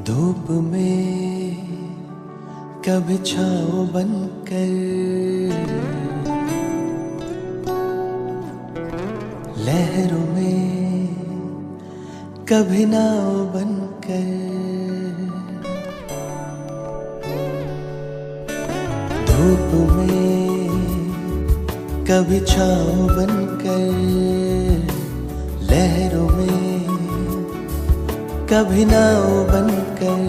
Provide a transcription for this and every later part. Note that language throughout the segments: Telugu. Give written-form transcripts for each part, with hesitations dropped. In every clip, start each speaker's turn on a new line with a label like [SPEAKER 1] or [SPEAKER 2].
[SPEAKER 1] धूप में कभी छाँव बनकर, लहरों में कभी नाव बनकर, धूप में कभी छाँव बनकर, लहरों में कभी नाव बनकर,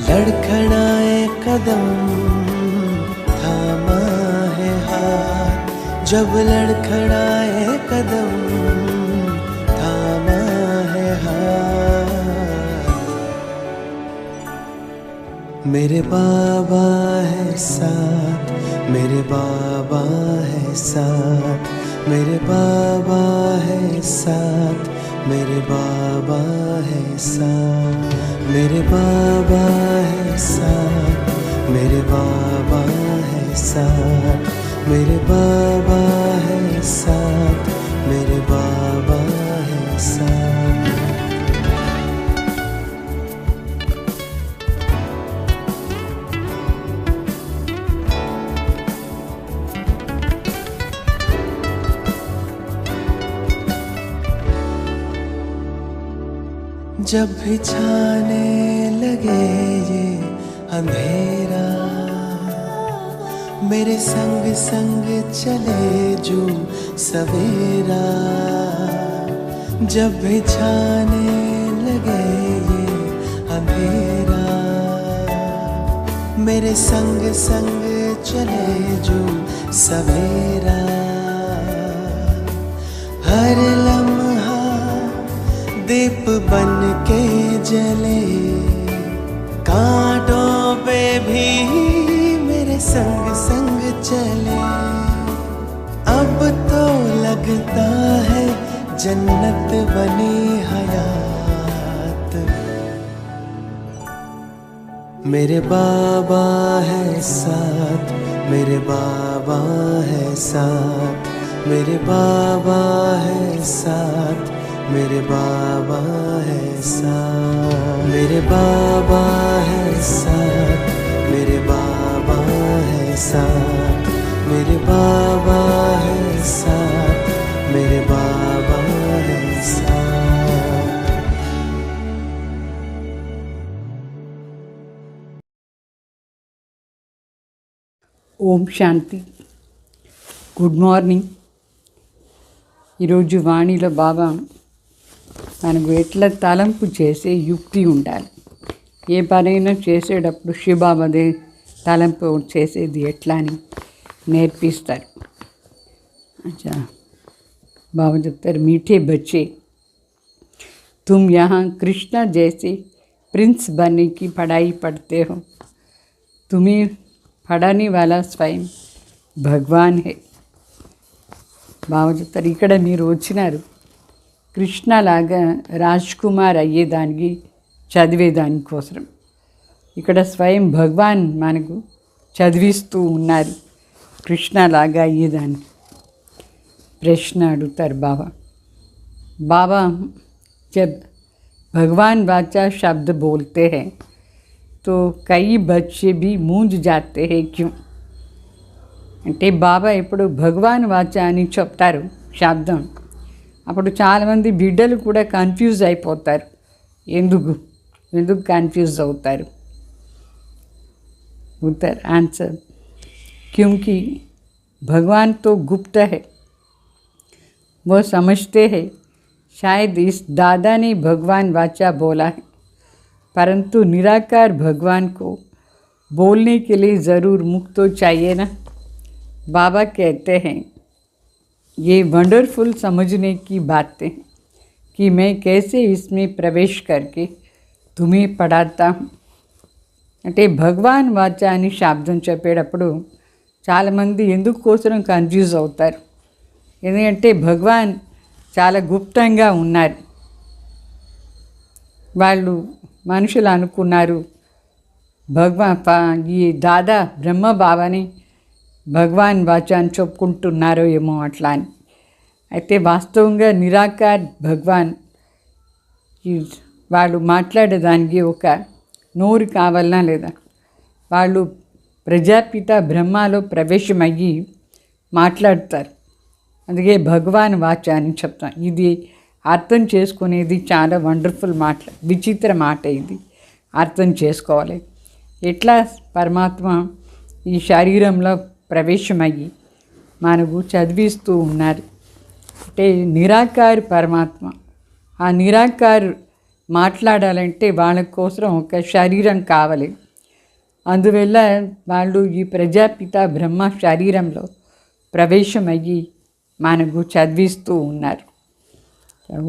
[SPEAKER 1] लड़खड़ाए कदम थामा है हाथ, जब लड़खड़ाए कदम थामा है हाथ। मेरे बाबा है साथ, मेरे बाबा है साथ, मेरे बाबा है साथ, मेरे बाबा है साथ, मेरे बाबा है साथ, मेरे बाबा है साथ, मेरे बाबा है साथ, मेरे बाबा है साथ। जब भी छाने लगे ये अंधेरा, मेरे संग संग चले जो सवेरा। जब भी छाने लगे ये अंधेरा, मेरे संग संग चले जो सवेरा। हर लम्हा दीप बन के जले, कांटों पे भी मेरे संग संग चले। अब तो लगता है जन्नत बनी हयात। मेरे बाबा है साथ, मेरे बाबा है साथ, मेरे बाबा है साथ, मेरे बाबा है साथ, मेरे बाबा है साथ, मेरे बाबा है साथ, मेरे बाबा है साथ, मेरे बाबा है साथ।
[SPEAKER 2] ఓం శాంతి. Good morning. ఈరోజు వాణిలో బాబా మనకు ఎట్లా తలంపు చేసే యుక్తి ఉండాలి, ఏ పనైనా చేసేటప్పుడు శివబాబాదే తలంపు చేసేది ఎట్లా అని నేర్పిస్తారు. అచ్చా బాబా చెప్తారు, మీఠే బच्चे तुम यहाँ कृष्णा जैसे प्रिंस बनने की पढ़ाई पढ़ते हो, तुम्हें पढ़ाने वाला स्वयं भगवान है. బాబా చెప్తారు, ఇక్కడ మీరు వచ్చినారు కృష్ణలాగా రాజ్ కుమార్ అయ్యేదానికి చదివేదానికోసం. ఇక్కడ స్వయం భగవాన్ మనకు చదివిస్తూ ఉన్నారు కృష్ణలాగా అయ్యేదానికి. ప్రశ్న అడుగుతారు బాబా. బాబా जब भगवान वाचा शब्द बोलते हैं तो कई बच्चे भी मूंझ जाते हैं, क्यों? అంటే బాబా ఇప్పుడు భగవాన్ వాచ అని చెప్తారు శబ్దం, అప్పుడు చాలామంది బిడ్డలు కూడా కన్ఫ్యూజ్ అయిపోతారు. ఎందుకు కన్ఫ్యూజ్ అవుతారు? उत्तर आंसर, क्योंकि भगवान तो गुप्त है, वो समझते हैं शायद इस दादा ने भगवान वाचा बोला है, परंतु निराकार भगवान को बोलने के लिए ज़रूर मुख तो चाहिए ना. बाबा कहते हैं ये वंडरफुल समझने की बातें कि मैं कैसे इसमें प्रवेश करके तुम्हें पढ़ाता हूँ. అంటే భగవాన్ వాచ అని శబ్దం చెప్పేటప్పుడు చాలామంది ఎందుకోసం కన్ఫ్యూజ్ అవుతారు. ఎందుకంటే భగవాన్ చాలా గుప్తంగా ఉన్నారు. వాళ్ళు మనుషులు అనుకున్నారు ఈ దాదా బ్రహ్మ బాబాని భగవాన్ వాచ అని చెప్పుకుంటున్నారో ఏమో అట్లా అని. అయితే వాస్తవంగా నిరాకార్ భగవాన్ వాళ్ళు మాట్లాడేదానికి ఒక నోరు కావాలనా లేదా? వాళ్ళు ప్రజాపిత బ్రహ్మలో ప్రవేశమయ్యి మాట్లాడతారు. అందుకే భగవాన్ వాచ అని చెప్తాం. ఇది అర్థం చేసుకునేది చాలా వండర్ఫుల్ మాట, విచిత్ర మాట. ఇది అర్థం చేసుకోవాలి. ఎట్లా పరమాత్మ ఈ శరీరంలో ప్రవేశమయ్యి మనకు చదివిస్తూ ఉన్నారు అంటే నిరాకారు పరమాత్మ. ఆ నిరాకారు మాట్లాడాలంటే వాళ్ళ కోసం ఒక శరీరం కావాలి. అందువల్ల వాళ్ళు ఈ ప్రజాపిత బ్రహ్మ శరీరంలో ప్రవేశమయ్యి మనకు చదివిస్తూ ఉన్నారు.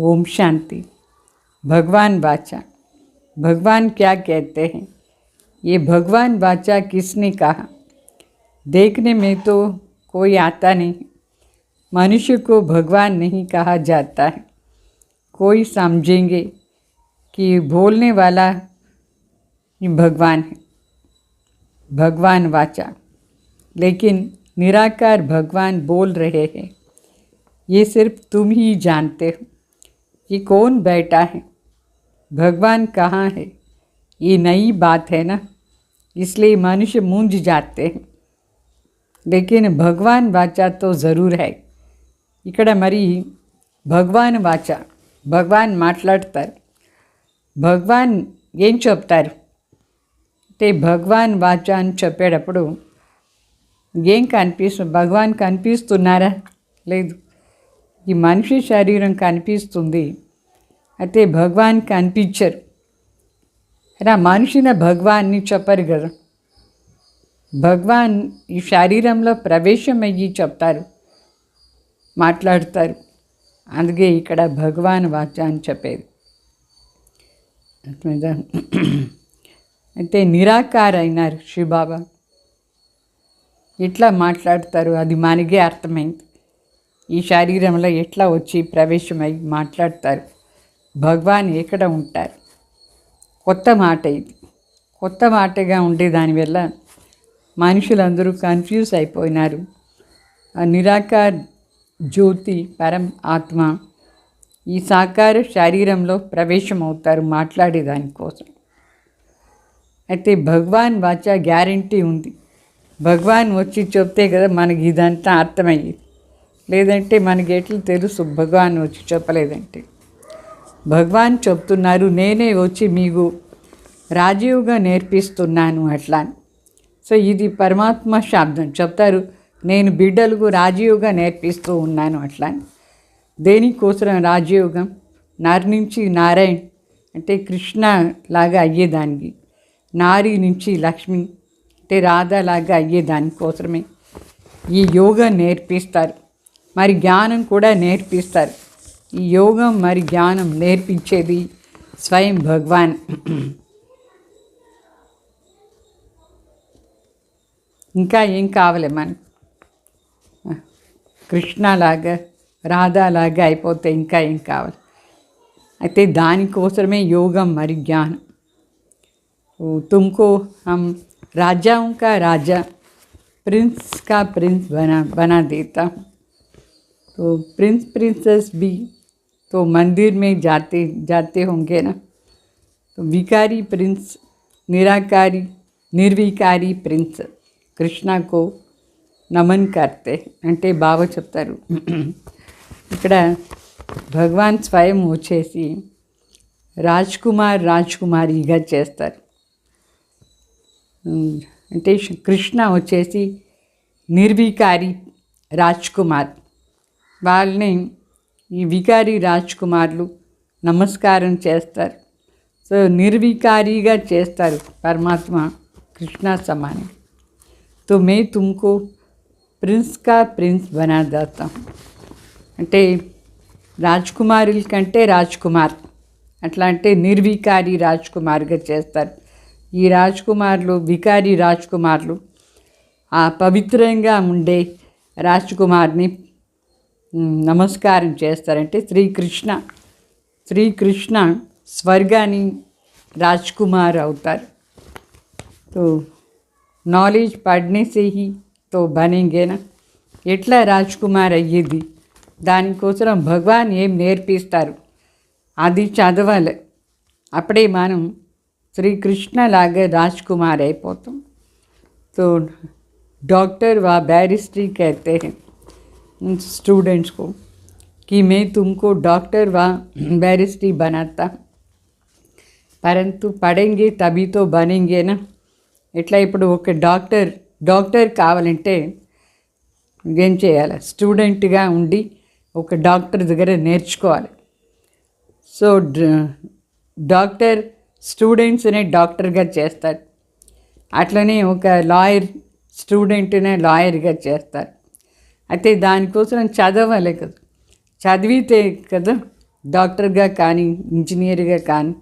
[SPEAKER 2] ఓం శాంతి. भगवान वाचा, भगवान क्या कहते हैं? ये भगवान वाचा किसने कहा? देखने में तो कोई आता नहीं, मनुष्य को भगवान नहीं कहा जाता है. कोई समझेंगे कि बोलने वाला ही भगवान है, भगवान वाचा. लेकिन निराकार भगवान बोल रहे हैं, ये सिर्फ तुम ही जानते हो. ये कौन बैठा है, भगवान कहाँ है? ये नई बात है ना, इसलिए मनुष्य मूंझ जाते हैं. लेकिन भगवान वाचा तो ज़रूर है. ఇక్కడ మరి భగవాన్ వాచ, భగవాన్ మాట్లాడతారు. భగవాన్ ఏం చెప్తారు అంటే భగవాన్ వాచ అని చెప్పేటప్పుడు ఏం కనిపిస్తుంది? భగవాన్ కనిపిస్తున్నారా? లేదు. ఈ మనిషి శరీరం కనిపిస్తుంది, అయితే భగవాన్ కనిపించరు. అలా మనిషిన భగవాన్ని చెప్పరు కదా. భగవాన్ ఈ శరీరంలో ప్రవేశమయ్యి చెప్తారు, మాట్లాడతారు. అందుకే ఇక్కడ భగవాన్ వాచ అని చెప్పేది. అయితే నిరాకార అయినారు శివబాబా. ఎట్లా మాట్లాడతారు అది మనకే అర్థమైంది. ఈ శరీరంలో ఎట్లా వచ్చి ప్రవేశమై మాట్లాడతారు, భగవాన్ ఎక్కడ ఉంటారు. కొత్త మాట ఇది. కొత్త మాటగా ఉండే దానివల్ల మనుషులందరూ కన్ఫ్యూజ్ అయిపోయినారు. ఆ నిరాకార జ్యోతి పరం ఆత్మ ఈ సాకార శరీరంలో ప్రవేశమవుతారు మాట్లాడే దానికోసం. అయితే భగవాన్ వాచ గ్యారంటీ ఉంది. భగవాన్ వచ్చి చెప్తే కదా మనకి ఇదంతా అర్థమయ్యేది. లేదంటే మనకి ఎట్లా తెలుసు భగవాన్ వచ్చి చెప్పలేదంటే? భగవాన్ చెప్తున్నారు, నేనే వచ్చి మీకు రాజయోగా నేర్పిస్తున్నాను అట్లా. సో ఇది పరమాత్మ శబ్దం. చెప్తారు, నేను బిడ్డలకు రాజయోగా నేర్పిస్తూ ఉన్నాను అట్లా. దేనికోసం రాజయోగం? నారి నుంచి నారాయణ అంటే కృష్ణ లాగా అయ్యేదానికి, నారి నుంచి లక్ష్మి అంటే రాధలాగా అయ్యేదానికోసమే ఈ యోగా నేర్పిస్తారు. మరి జ్ఞానం కూడా నేర్పిస్తారు. ఈ యోగం మరి జ్ఞానం నేర్పించేది స్వయం భగవాన్. ఇంకా ఏం కావాలి మనకు? కృష్ణలాగా రాధాలాగా అయిపోతే ఇంకా ఏం కావాలి? అయితే దానికోసమే యోగం మరి జ్ఞానం. तुमको हम राजाओं का राजा, प्रिंस का प्रिंस बना देता हूँ. तो प्रिंस प्रिंसेस भी तो मंदिर में जाते होंगे ना. तो विकारी प्रिंस, निराकारी निर्विकारी प्रिंस कृष्णा को నమన్ కర్తే అంటే బాబా చెప్తారు. ఇక్కడ భగవాన్ స్వయం వచ్చేసి రాజ్కుమారిగా చేస్తారు. అంటే కృష్ణ వచ్చేసి నిర్వికారి రాజ్కుమార్. వాళ్ళని ఈ వికారి రాజ్కుమార్లు నమస్కారం చేస్తారు. సో నిర్వికారిగా చేస్తారు పరమాత్మ కృష్ణ సమానం. तो मैं तुमको ప్రిన్స్ కా ప్రిన్స్ బనా దేతా హూ. అంటే రాజ్కుమారుల కంటే రాజ్కుమార్ అట్లా అంటే నిర్వికారి రాజ్కుమార్గా చేస్తారు. ఈ రాజ్కుమార్లు వికారి రాజ్కుమార్లు ఆ పవిత్రంగా ఉండే రాజ్కుమార్ని నమస్కారం చేస్తారంటే శ్రీకృష్ణ స్వర్గాన్ని రాజ్కుమార్ అవుతారు. तो नॉलेज पढ़ने से ही तो बनेंगे ना. ఎట్లా రాజ్కుమార్ అయ్యేది? దానికోసం భగవాన్ ఏం నేర్పిస్తారు అది చదవాలి. అప్పుడే మనం శ్రీకృష్ణ లాగా राजकुमार అయిపోతాం. तो डॉक्टर व बैरिस्ट्री कहते हैं स्टूडेंट्स को कि मैं तुमको डॉक्टर व बैरिस्ट्री बनाता, परंतु पढ़ेंगे तभी तो बनेंगे ना. ఇట్లా ఇప్పుడు ఒక డాక్టర్ కావాలంటే ఏం చేయాలి? స్టూడెంట్గా ఉండి ఒక డాక్టర్ దగ్గర నేర్చుకోవాలి. సో డాక్టర్ స్టూడెంట్స్నే డాక్టర్గా చేస్తారు. అట్లనే ఒక లాయర్ స్టూడెంట్నే లాయర్గా చేస్తారు. అయితే దానికోసం చదవాలి కదా, చదివితే కదా డాక్టర్గా కానీ ఇంజనీర్గా కానీ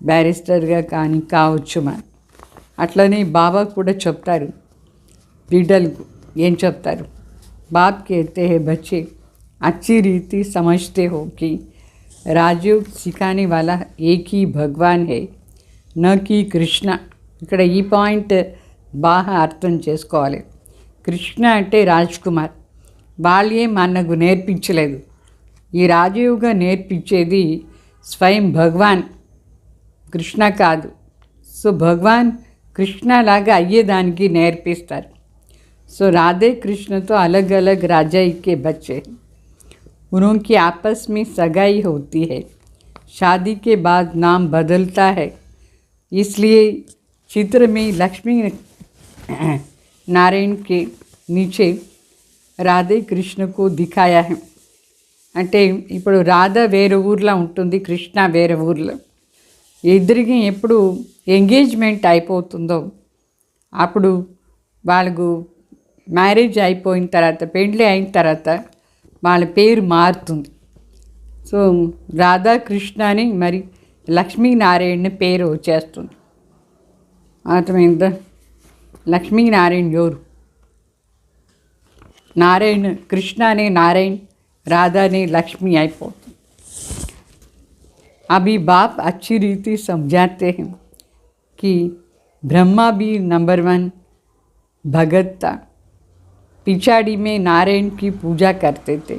[SPEAKER 2] బ్యారిస్టర్గా కానీ కావచ్చు. మనం అట్లనే బాబా కూడా చెప్తారు బిడ్డలకు. ఏం చెప్తారు? बाप कहते हैं बच्चे अच्छी रीति समझते हो कि राजयोग सिखाने वाला एक ही भगवान है, न कि कृष्ण. ఇక్కడ ఈ పాయింట్ బాగా అర్థం చేసుకోవాలి. కృష్ణ అంటే రాజ్కుమార్, వాళ్ళే మనకు నేర్పించలేదు. ఈ రాజయోగ నేర్పించేది స్వయం భగవాన్, కృష్ణ కాదు. సో భగవాన్ కృష్ణలాగా అయ్యేదానికి నేర్పిస్తారు. सो राधे कृष्ण तो अलग अलग राजाई के बच्चे, उनकी आपस में सगाई होती है, शादी के बाद नाम बदलता है. इसलिए चित्र में लक्ष्मी नारायण के नीचे राधे कृष्ण को दिखाया है. అంటే ఇప్పుడు రాధ వేరే ఊర్లో ఉంటుంది, కృష్ణ వేరే ఊర్లో. ఇద్దరికి ఎప్పుడు ఎంగేజ్మెంట్ అయిపోతుందో అప్పుడు వాళ్ళకు మ్యారేజ్ అయిపోయిన తర్వాత, పెళ్ళి అయిన తర్వాత వాళ్ళ పేరు మారుతుంది. సో రాధాకృష్ణ అని మరి లక్ష్మీనారాయణ పేరు వచ్చేస్తుంది. అర్థమైందా? లక్ష్మీనారాయణ ఎవరు? నారాయణ, కృష్ణ అనే నారాయణ, राधा ने लक्ष्मी అయిపోతుంది. अभी बाप अच्छी रीति समझाते हैं कि ब्रह्मा भी नंबर 1 भगत था. पिछाड़ी में नारायण की पूजा करते थे.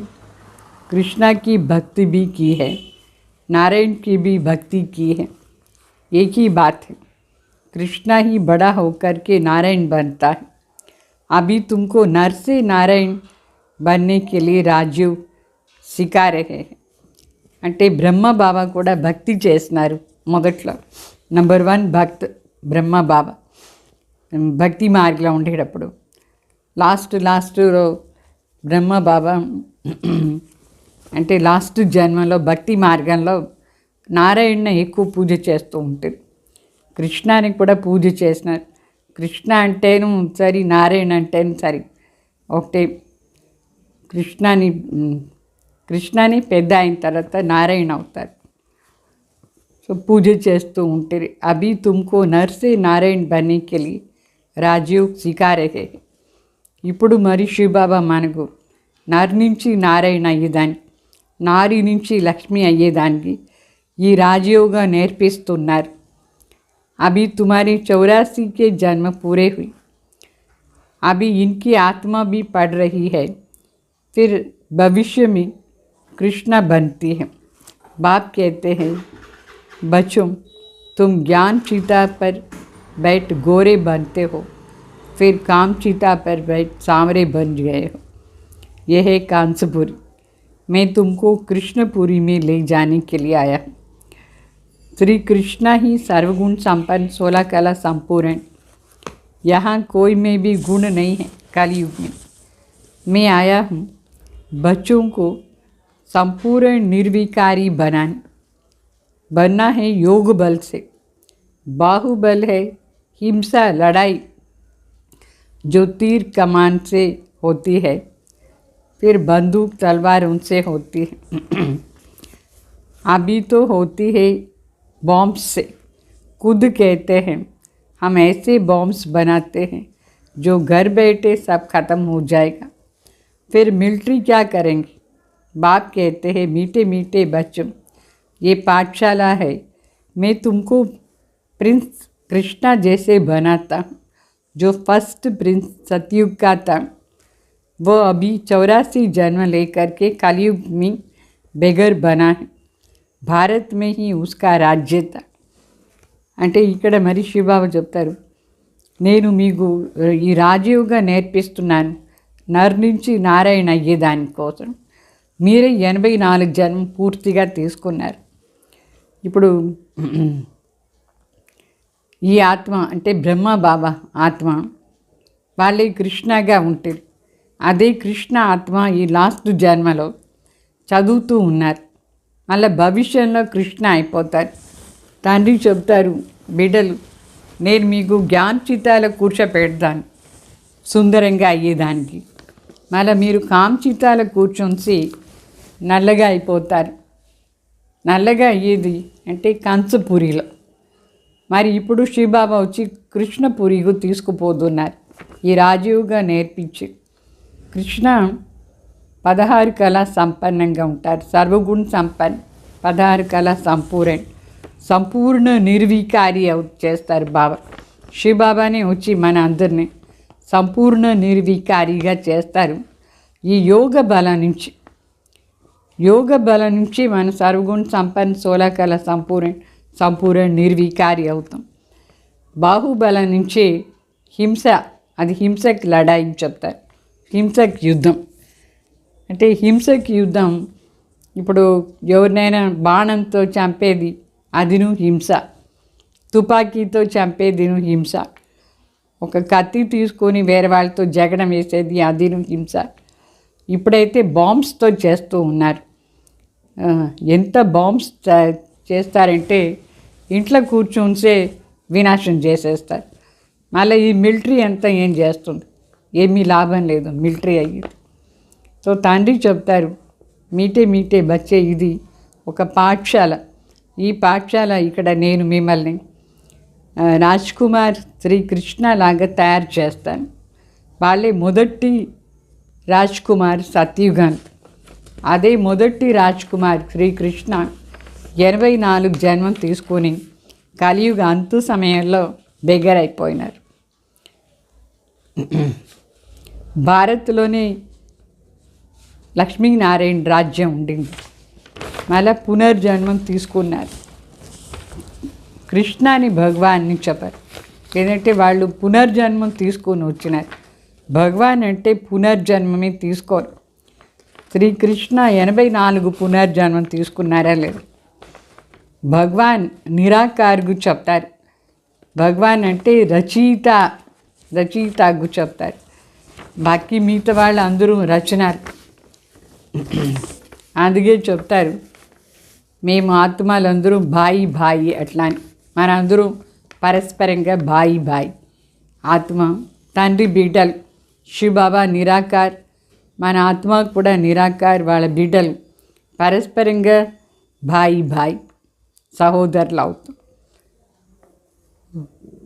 [SPEAKER 2] कृष्णा की भक्ति भी की है, नारायण की भी भक्ति की है. एक ही बात है. कृष्णा ही बड़ा होकर के नारायण बनता है. अभी तुमको नर से नारायण बनने के लिए राजयोग सिखा रहे हैं. అంటే బ్రహ్మ బాబా కూడా భక్తి చేస్తున్నారు. మొదట్లో నంబర్ 1 భక్త్ బ్రహ్మ బాబా భక్తి మార్గంలో ఉండేటప్పుడు, లాస్ట్లో బ్రహ్మ బాబా అంటే లాస్ట్ జన్మలో భక్తి మార్గంలో నారాయణని ఎక్కువ పూజ చేస్తూ ఉంటుంది. కృష్ణానికి కూడా పూజ చేసినారు. కృష్ణ అంటేను సరి, నారాయణ అంటేను సరి ఒకటే. కృష్ణని పెద్ద అయిన తర్వాత నారాయణ అవుతారు. సో పూజ చేస్తూ ఉంటారు. అభి తుమ్కో నర్సే నారాయణ బనే కే లియే రాజయోగ్ సిఖా రహే. ఇప్పుడు మరి శివబాబా మనకు నర్ నుంచి నారాయణ అయ్యేదానికి, నారి నుంచి లక్ష్మి అయ్యేదానికి ఈ రాజయోగా నేర్పిస్తున్నారు. అభి తుమారీ 84 के जन्म पूरे हुई. अभी इनकी आत्मा भी पढ़ रही है, फिर भविष्य में कृष्णा बनती है. बाप कहते हैं बच्चों, तुम ज्ञान चिता पर बैठ गोरे बनते हो, फिर काम चिता पर बैठ सांवरे बन गए हो. यह है कांसपुरी. मैं तुमको कृष्णपुरी में ले जाने के लिए आया. श्री कृष्ण ही सर्वगुण संपन्न 16 कला संपूर्ण. यहाँ कोई में भी गुण नहीं है. कलयुग में मैं आया हूँ बच्चों को संपूर्ण निर्विकारी बनना है. योग बल से बाहुबल है हिंसा, लड़ाई जो तीर कमान से होती है, फिर बंदूक तलवार उनसे होती है. अभी तो होती है बॉम्ब्स से. खुद कहते हैं हम ऐसे बॉम्ब्स बनाते हैं जो घर बैठे सब ख़त्म हो जाएगा. फिर मिलिट्री क्या करेंगे? बाप कहते हैं मीठे मीठे बच्चों, ये पाठशाला है. मैं तुमको प्रिंस कृष्णा जैसे बनाता हूँ. जो फर्स्ट प्रिंस सतयुग का था, वो अभी 84 जन्म लेकर के कलयुग में बेगर बना है. भारत में ही उसका राज्य था. అంటే ఇక్కడ మరి శివబాబా చెప్తారు, నేను మీకు ఈ రాజీవ్గా నేర్పిస్తున్నాను నర్ నుంచి నారాయణ అయ్యేదానికోసం. మీరే 84 జన్మ పూర్తిగా తీసుకున్నారు. ఇప్పుడు ఈ ఆత్మ అంటే బ్రహ్మ బాబా ఆత్మ వాళ్ళే కృష్ణగా ఉంటుంది. అదే కృష్ణ ఆత్మ ఈ లాస్ట్ జన్మలో చదువుతూ ఉన్నారు. మళ్ళీ భవిష్యంలో కృష్ణ అయిపోతారు. తండ్రి చెప్తారు, బిడ్డలు నేను మీకు జ్ఞానచితాల కూర్చోపెడతాను సుందరంగా అయ్యేదానికి. మళ్ళీ మీరు కామచితాల కూర్చొని నల్లగా అయిపోతారు. నల్లగా అయ్యేది అంటే కంచపురిలో. మరి ఇప్పుడు శివబాబా వచ్చి కృష్ణపురికి తీసుకుపోతున్నారు ఈ రాజీవ్గా నేర్పించి. కృష్ణ 16 కళా సంపన్నంగా ఉంటారు, సర్వగుణ సంపన్న, 16 కళా సంపూర్ణ నిర్వికారి చేస్తారు బాబా. శివబాబానే వచ్చి మన అందరినీ సంపూర్ణ నిర్వికారిగా చేస్తారు. ఈ యోగ బలం నుంచి మన సర్వగుణ సంపన్న 16 కళ సంపూర్ణ నిర్వికారి అవుతాం. బాహుబలం నుంచి హింస, అది హింసకి లడాయి చెప్తారు. హింసకి యుద్ధం అంటే హింసకి యుద్ధం. ఇప్పుడు ఎవరినైనా బాణంతో చంపేది అదిను హింస, తుపాకీతో చంపేదిను హింస, ఒక కత్తి తీసుకొని వేరే వాళ్ళతో జగడం వేసేది అదిను హింస. ఇప్పుడైతే బాంబ్స్తో చేస్తూ ఉన్నారు. ఎంత బాంబ్స్ చేస్తారంటే ఇంట్లో కూర్చుంటే వినాశం చేసేస్తారు. మళ్ళీ ఈ మిలిటరీ అంతా ఏం చేస్తుంది? ఏమీ లాభం లేదు మిలిటరీ అయ్యేది. సో తండ్రి చెప్తారు, మీటే బచ్చే ఇది ఒక పాఠశాల. ఈ పాఠశాల ఇక్కడ నేను మిమ్మల్ని రాజ్ కుమార్ శ్రీకృష్ణ లాగా తయారు చేస్తాను. వాళ్ళే మొదటి రాజ్ కుమార్ సత్యుగన్. అదే మొదటి రాజ్ కుమార్ శ్రీకృష్ణ 84 జన్మం తీసుకొని కలియుగ అంతు సమయంలో బెగ్గరైపోయినారు. భారత్లోనే లక్ష్మీనారాయణ రాజ్యం ఉండింది. మళ్ళా పునర్జన్మం తీసుకున్నారు. కృష్ణాని భగవాన్ని చెప్పారు, లేదంటే వాళ్ళు పునర్జన్మం తీసుకొని వచ్చినారు. భగవాన్ అంటే పునర్జన్మమే తీసుకోరు. శ్రీకృష్ణ 84 పునర్జన్మం తీసుకున్నారా లేదు. భగవాన్ నిరాకారుగు చెప్తారు. భగవాన్ అంటే రచయితగు చెప్తారు. బాకీ మిగతా వాళ్ళు అందరూ రచనారు. అందుకే చెప్తారు, మేము ఆత్మలందరూ భాయి అట్లా అని. మనందరూ పరస్పరంగా భాయి. ఆత్మ తండ్రి బిడ్డలు. శివబాబా నిరాకార్, మన ఆత్మ కూడా నిరాకార్, వాళ్ళ బిడ్డలు పరస్పరంగా భాయి సహోదరులు అవుతాం.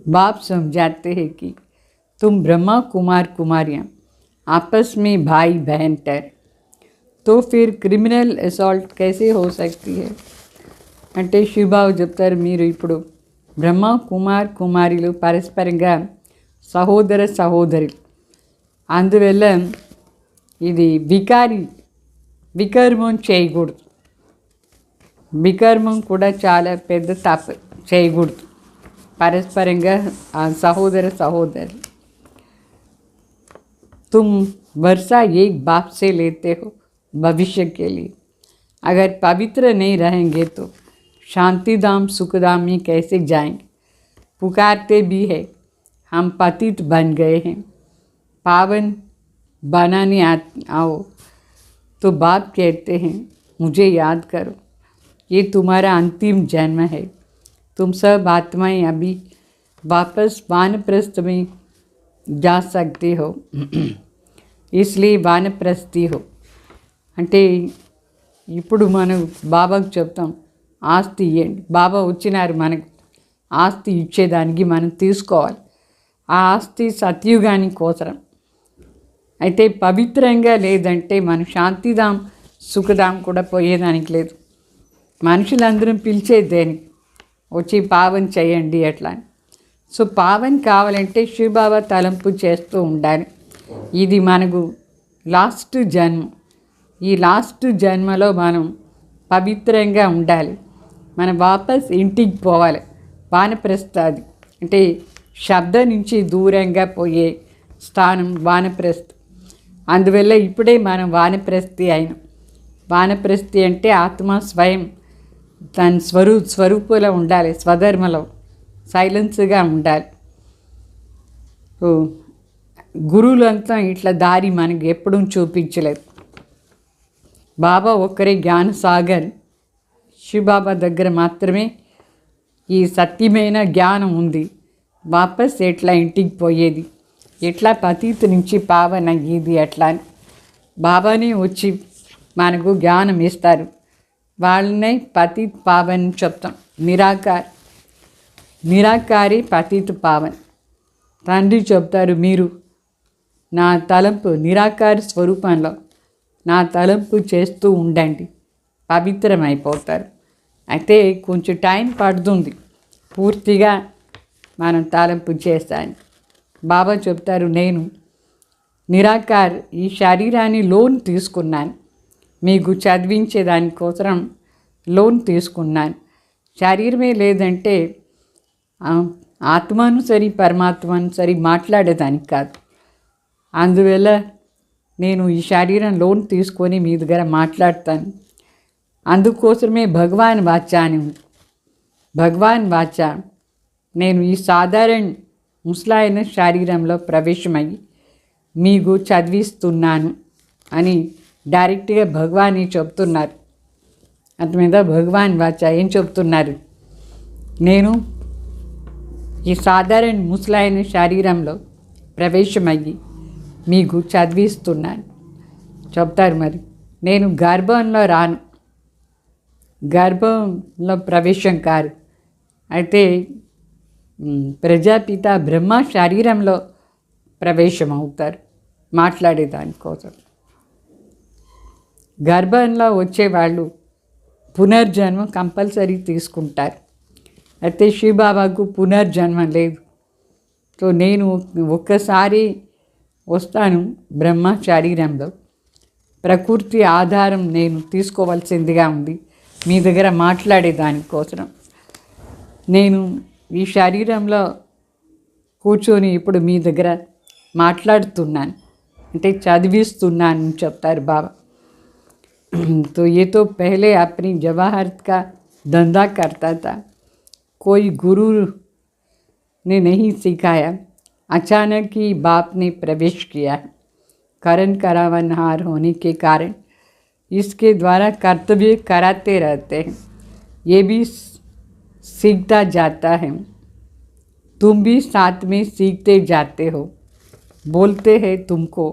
[SPEAKER 2] बाप समझाते हैं कि तुम ब्रह्मा कुमारियाँ आपस में भाई बहन ठहरे, तो फिर क्रिमिनल असॉल्ट कैसे हो सकती है? అంటే శివబాబు చెప్తారు, మీరు ఇప్పుడు బ్రహ్మ కుమారులు పరస్పరంగా సహోదరులు, అందువల్ల ఇది వికర్మం చేయకూడదు. వికర్మం కూడా చాలా పెద్ద తప్పు, చేయకూడదు. परस्परंगा सहोदर तुम वर्षा एक बाप से लेते हो भविष्य के लिए. अगर पवित्र नहीं रहेंगे तो शांतिधाम सुखधाम में कैसे जाएंगे? पुकारते भी है, हम पतित बन गए हैं, पावन बनाने आओ. तो बाप कहते हैं, मुझे याद करो, ये तुम्हारा अंतिम जन्म है. तुम सब आत्माएं अभी वापस वानप्रस्थ में जा सकते हो, इसलिए वानप्रस्थी हो. అంటే ఇప్పుడు మనం బాబాకు చెప్తాం, ఆస్తి ఇవ్వండి. బాబా వచ్చినారు మనకు ఆస్తి ఇచ్చేదానికి, మనం తీసుకోవాలి. ఆ ఆస్తి సత్యుగానికి కోసరం. అయితే పవిత్రంగా లేదంటే మనం శాంతిధాం సుఖధాం కూడా పోయేదానికి లేదు. మనుషులందరూ పిలిచేది దేనికి? వచ్చి పావన్ చేయండి అట్లా. సో పావన్ కావాలంటే శివబాబా తలంపు చేస్తూ ఉండాలి. ఇది మనకు లాస్ట్ జన్మ. ఈ లాస్ట్ జన్మలో మనం పవిత్రంగా ఉండాలి. మనం వాపస్ ఇంటికి పోవాలి. వానప్రస్థాది అంటే శబ్దం నుంచి దూరంగా పోయే స్థానం వానప్రస్థ. అందువల్ల ఇప్పుడే మనం వానప్రస్థి అయినాం. వానప్రస్థి అంటే ఆత్మ స్వయం తన స్వరూపంలో ఉండాలి, స్వధర్మలో సైలెన్స్గా ఉండాలి. గురువులంతా ఇట్లా దారి మనకి ఎప్పుడూ చూపించలేదు. బాబా ఒక్కరే జ్ఞాన సాగర్. శివబాబా దగ్గర మాత్రమే ఈ సత్యమైన జ్ఞానం ఉంది. వాపస్ ఎట్లా ఇంటికి పోయేది, ఎట్లా పతీత నుంచి పావన అయ్యేది, ఎట్లా అని బాబానే వచ్చి మనకు జ్ఞానం ఇస్తారు. వాళ్ళనే పతీత్ పావన్ చెప్తాం. నిరాకారి పతీత్ పావన్. తండ్రి చెప్తారు, మీరు నా తలంపు నిరాకార స్వరూపంలో నా తలంపు చేస్తూ ఉండండి, పవిత్రమైపోతారు. అయితే కొంచెం టైం పడుతుంది పూర్తిగా మనం తలంపు చేస్తాను. బాబా చెప్తారు, నేను నిరాకార్ ఈ శరీరాన్ని లోన్ తీసుకున్నాను, మీకు చదివించే దానికోసం లోన్ తీసుకున్నాను. శరీరమే లేదంటే ఆత్మను సరి పరమాత్మను సరి మాట్లాడేదానికి కాదు. అందువల్ల నేను ఈ శరీరం లోన్ తీసుకొని మీ దగ్గర మాట్లాడతాను. అందుకోసమే భగవాన్ వాచా అని ఉంది. భగవాన్ వాచా నేను ఈ సాధారణ ముసలాయన శరీరంలో ప్రవేశమయ్యి మీకు చదివిస్తున్నాను అని డైరెక్ట్గా భగవాన్ చెప్తున్నారు. అంత మీద భగవాన్ వాచా ఏం చెప్తున్నారు, నేను ఈ సాధారణ ముసలాయన శరీరంలో ప్రవేశమయ్యి మీకు చదివిస్తున్నాను చెప్తారు. మరి నేను గర్భంలో రాను, గర్భంలో ప్రవేశం కారు. అయితే ప్రజాపిత బ్రహ్మ శరీరంలో ప్రవేశం అవుతారు మాట్లాడేదానికోసం. గర్భంలో వచ్చేవాళ్ళు పునర్జన్మ కంపల్సరీ తీసుకుంటారు. అయితే శివబాబాకు పునర్జన్మ లేదు. సో నేను ఒక్కసారి వస్తాను బ్రహ్మ శరీరంలో, ప్రకృతి ఆధారం నేను తీసుకోవాల్సిందిగా ఉంది మీ దగ్గర మాట్లాడేదానికోసం. నేను ఈ శరీరంలో కూర్చొని ఇప్పుడు మీ దగ్గర మాట్లాడుతున్నాను, అంటే చదివిస్తున్నాను అని చెప్తారు బాబా. तो ये तो पहले अपनी जवाहरत का धंधा करता था, कोई गुरु ने नहीं सिखाया, अचानक ही बाप ने प्रवेश किया। करण करावनहार होने के कारण इसके द्वारा कर्तव्य कराते रहते हैं, ये भी सीखता जाता है। तुम भी साथ में सीखते जाते हो, बोलते हैं तुमको,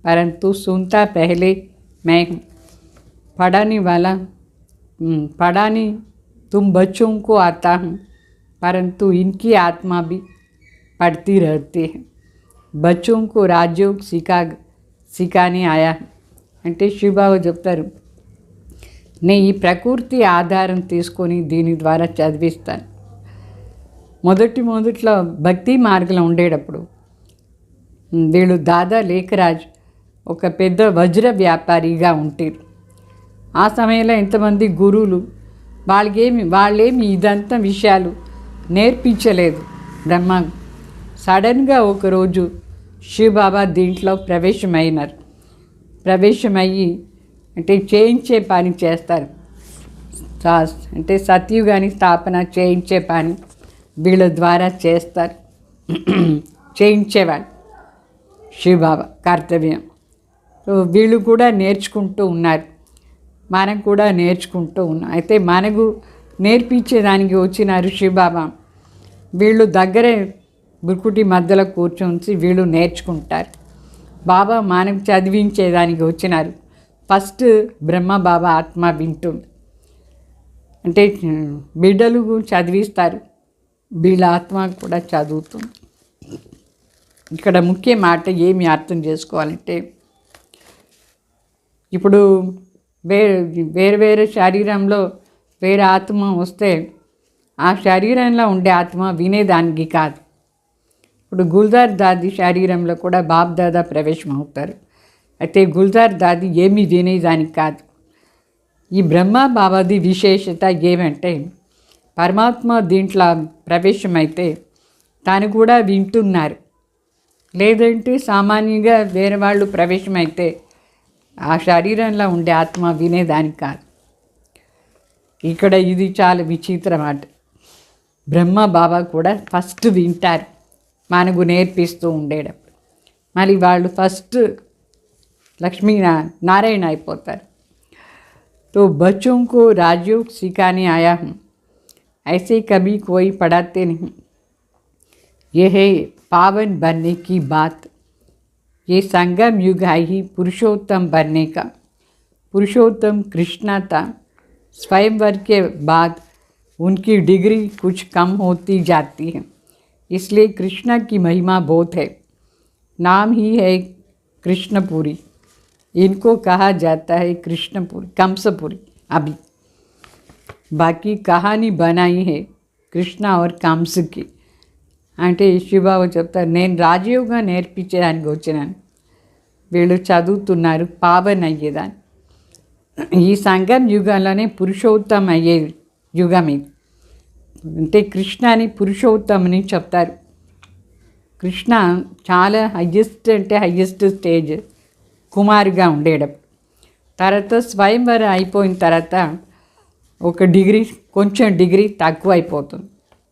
[SPEAKER 2] परंतु सुनता पहले मैं हूँ। पढ़ाने तुम बच्चों को आता हूँ, परंतु इनकी आत्मा भी पढ़ती रहती है। बच्चों को राजयोग सिखाने आया అంటే శివబాబా చెప్తారు, నేను ఈ ప్రకృతి ఆధారం తీసుకొని దీని ద్వారా చదివిస్తాను. మొదట్లో భక్తి మార్గంలో ఉండేటప్పుడు వీళ్ళు దాదా లేఖరాజ్ ఒక పెద్ద వజ్ర వ్యాపారిగా ఉంటారు. ఆ సమయంలో ఎంతమంది గురువులు వాళ్ళేమి ఇదంతా విషయాలు నేర్పించలేదు బ్రహ్మ. సడన్గా ఒకరోజు శివబాబా దీంట్లో ప్రవేశమయ్యి అంటే చేయించే పని చేస్తారు. అంటే సత్యుగాని స్థాపన చేయించే పని వీళ్ళ ద్వారా చేస్తారు, చేయించేవాళ్ళు శివబాబా కర్తవ్యం. వీళ్ళు కూడా నేర్చుకుంటూ ఉన్నారు, మనం కూడా నేర్చుకుంటూ ఉన్నాం. అయితే మనకు నేర్పించేదానికి వచ్చినారు శివబాబా. వీళ్ళు దగ్గరే బుర్కుటి మధ్యలో కూర్చొని వీళ్ళు నేర్చుకుంటారు. బాబా మనకు చదివించేదానికి వచ్చినారు. ఫస్ట్ బ్రహ్మ బాబా ఆత్మ వింటుంది, అంటే బిడ్డలు చదివిస్తారు, వీళ్ళ ఆత్మ కూడా చదువుతుంది. ఇక్కడ ముఖ్య మాట ఏమి అర్థం చేసుకోవాలంటే, ఇప్పుడు వేరే శరీరంలో వేరే ఆత్మ వస్తే ఆ శరీరంలో ఉండే ఆత్మ వినేదానికి కాదు. ఇప్పుడు గుల్జార్ దాది శరీరంలో కూడా బాప్ దాదా ప్రవేశం అవుతారు. అయితే గుల్జార్ దాది ఏమి వినేదానికి కాదు. ఈ బ్రహ్మ బాబాది విశేషత ఏమంటే పరమాత్మ దీంట్లో ప్రవేశమైతే తాను కూడా వింటున్నారు. లేదంటే సామాన్యంగా వేరే వాళ్ళు ప్రవేశమైతే ఆ శరీరంలో ఉండే ఆత్మ వినేదానికి కాదు. ఇక్కడ ఇది చాలా విచిత్రమాట. బ్రహ్మ బాబా కూడా ఫస్ట్ వింటారు మనకు నేర్పిస్తూ ఉండేటప్పుడు. మళ్ళీ వాళ్ళు ఫస్ట్ లక్ష్మీ नारायण అయిపోతారు. तो बच्चों को राजयोग सिखाने आया हूँ, ऐसे कभी कोई पढ़ाते नहीं. यह है पावन बनने की बात. ये संगम युग है ही पुरुषोत्तम बनने का. पुरुषोत्तम कृष्णा था. स्वयंवर के बाद उनकी डिग्री कुछ कम होती जाती है, इसलिए कृष्णा की महिमा बहुत है. नाम ही है कृष्णपुरी. इनको कहा जाता है कृष्णपुरी, कंसपुरी. अभी बाकी कहानी बनाई है कृष्ण और कंस की. అంటే శివబాబు చెప్తారు, నేను రాజయోగా నేర్పించేదానికి వచ్చినాను, వీళ్ళు చదువుతున్నారు పావన్ అయ్యేదాన్ని. ఈ సంగం యుగంలోనే పురుషోత్తం అయ్యే యుగం ఇది. అంటే కృష్ణని పురుషోత్తమని చెప్తారు. కృష్ణ చాలా హయ్యెస్ట్ అంటే హయ్యెస్ట్ స్టేజ్ కుమారుగా ఉండేటప్పుడు. తర్వాత స్వయంవరం అయిపోయిన తర్వాత ఒక డిగ్రీ, కొంచెం డిగ్రీ తక్కువ అయిపోతుంది,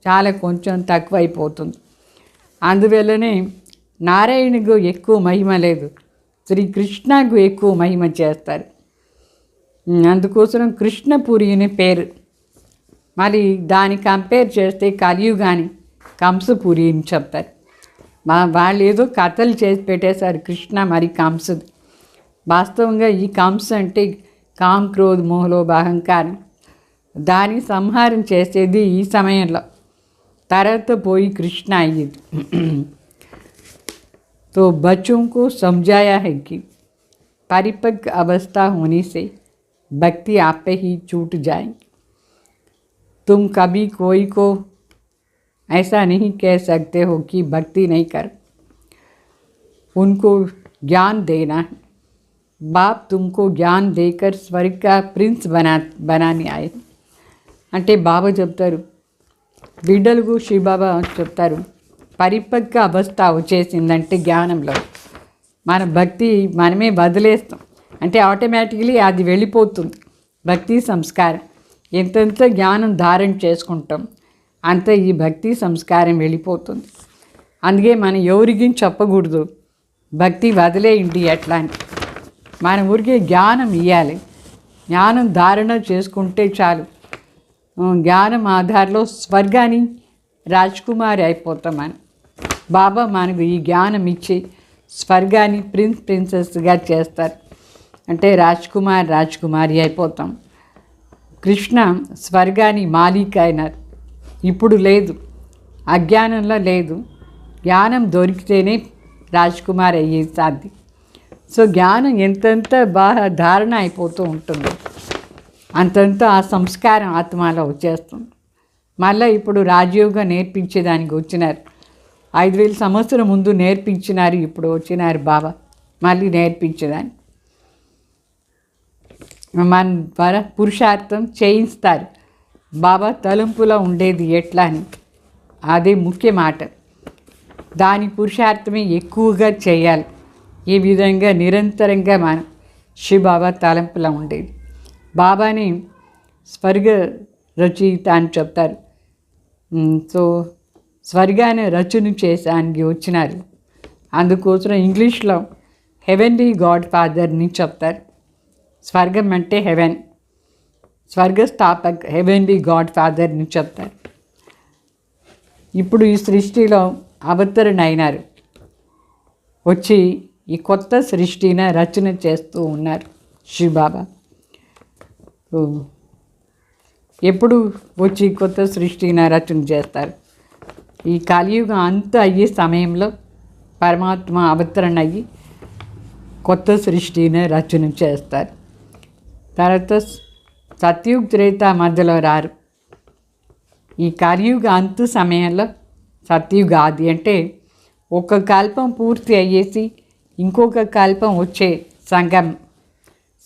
[SPEAKER 2] చాలా కొంచెం తక్కువ అయిపోతుంది. అందువల్లనే నారాయణకు ఎక్కువ మహిమ లేదు, శ్రీకృష్ణకు ఎక్కువ మహిమ చేస్తారు. అందుకోసం కృష్ణపురి అనే పేరు. మరి దాన్ని కంపేర్ చేస్తే కలియుగాని కంసపురి అని చెప్తారు. వాళ్ళు ఏదో కథలు చేసి పెట్టేశారు కృష్ణ మరి కంసుది. వాస్తవంగా ఈ కంస అంటే కామ్ క్రోధ్ మోహలోభ అహంకారం, దాని సంహారం చేసేది ఈ సమయంలో. तरत पोई कृष्ण आई. तो बच्चों को समझाया है कि परिपक्व अवस्था होने से भक्ति आप ही छूट जाएगी. तुम कभी कोई को ऐसा नहीं कह सकते हो कि भक्ति नहीं कर. उनको ज्ञान देना है. बाप तुमको ज्ञान देकर स्वर्ग का प्रिंस बनाने आए. అంటే బాబా చెప్తారు, బిడ్డలకు శివబాబా చెప్తారు, పరిపక్వ అవస్థ వచ్చేసిందంటే జ్ఞానంలో మన భక్తి మనమే వదిలేస్తాం. అంటే ఆటోమేటిక్లీ అది వెళ్ళిపోతుంది. భక్తి సంస్కారం ఎంతెంత జ్ఞానం ధారణ చేసుకుంటాం అంత ఈ భక్తి సంస్కారం వెళ్ళిపోతుంది. అందుకే మనం ఎవరికి చెప్పకూడదు భక్తి వదిలేయండి ఎట్లా అని. మన ఊరికే జ్ఞానం ఇవ్వాలి. జ్ఞానం ధారణ చేసుకుంటే చాలు. జ్ఞానం ఆధారంలో స్వర్గాన్ని రాజ్కుమారి అయిపోతామని బాబా మనకు ఈ జ్ఞానం ఇచ్చి స్వర్గాన్ని ప్రిన్సెస్గా చేస్తారు. అంటే రాజ్కుమారి అయిపోతాం. కృష్ణ స్వర్గాన్ని మాలిక అయినారు. ఇప్పుడు లేదు, అజ్ఞానంలో లేదు. జ్ఞానం దొరికితేనే రాజ్కుమార్ అయ్యే సాధ్యం. సో జ్ఞానం ఎంతెంత బాగా ధారణ అయిపోతూ ఉంటుంది అంతంత ఆ సంస్కారం ఆత్మలో వచ్చేస్తుంది. మళ్ళీ ఇప్పుడు రాజయోగా నేర్పించేదానికి వచ్చినారు. 5000 సంవత్సరం ముందు నేర్పించినారు, ఇప్పుడు వచ్చినారు బాబా మళ్ళీ నేర్పించేదాన్ని. మన ద్వారా పురుషార్థం చేయిస్తారు. బాబా తలంపులో ఉండేది ఎట్లా అని అదే ముఖ్య మాట. దాని పురుషార్థమే ఎక్కువగా చేయాలి. ఈ విధంగా నిరంతరంగా మనం శివబాబా తలంపులో ఉండేది. బాబాని స్వర్గ రచయిత అని చెప్తారు. సో స్వర్గాన్ని రచన చేసానికి వచ్చినారు. అందుకోసం ఇంగ్లీష్లో హెవెన్లీ గాడ్ ఫాదర్ని చెప్తారు. స్వర్గం అంటే హెవెన్, స్వర్గస్థాపక్ హెవెన్లీ గాడ్ ఫాదర్ని చెప్తారు. ఇప్పుడు ఈ సృష్టిలో అవతరణ అయినారు, వచ్చి ఈ కొత్త సృష్టిని రచన చేస్తూ ఉన్నారు శివబాబా. ఎప్పుడు వచ్చి కొత్త సృష్టిని రచన చేస్తారు? ఈ కలియుగం అంతా అయ్యే సమయంలో పరమాత్మ అవతరణ అయ్యి కొత్త సృష్టిని రచన చేస్తారు. తర్వాత సత్యుగ్ త్రేత మధ్యలో రారు. ఈ కలియుగ అంతు సమయంలో సత్యుగ ఆది అంటే ఒక కల్పం పూర్తి అయ్యేసి ఇంకొక కల్పం వచ్చే సంఘం.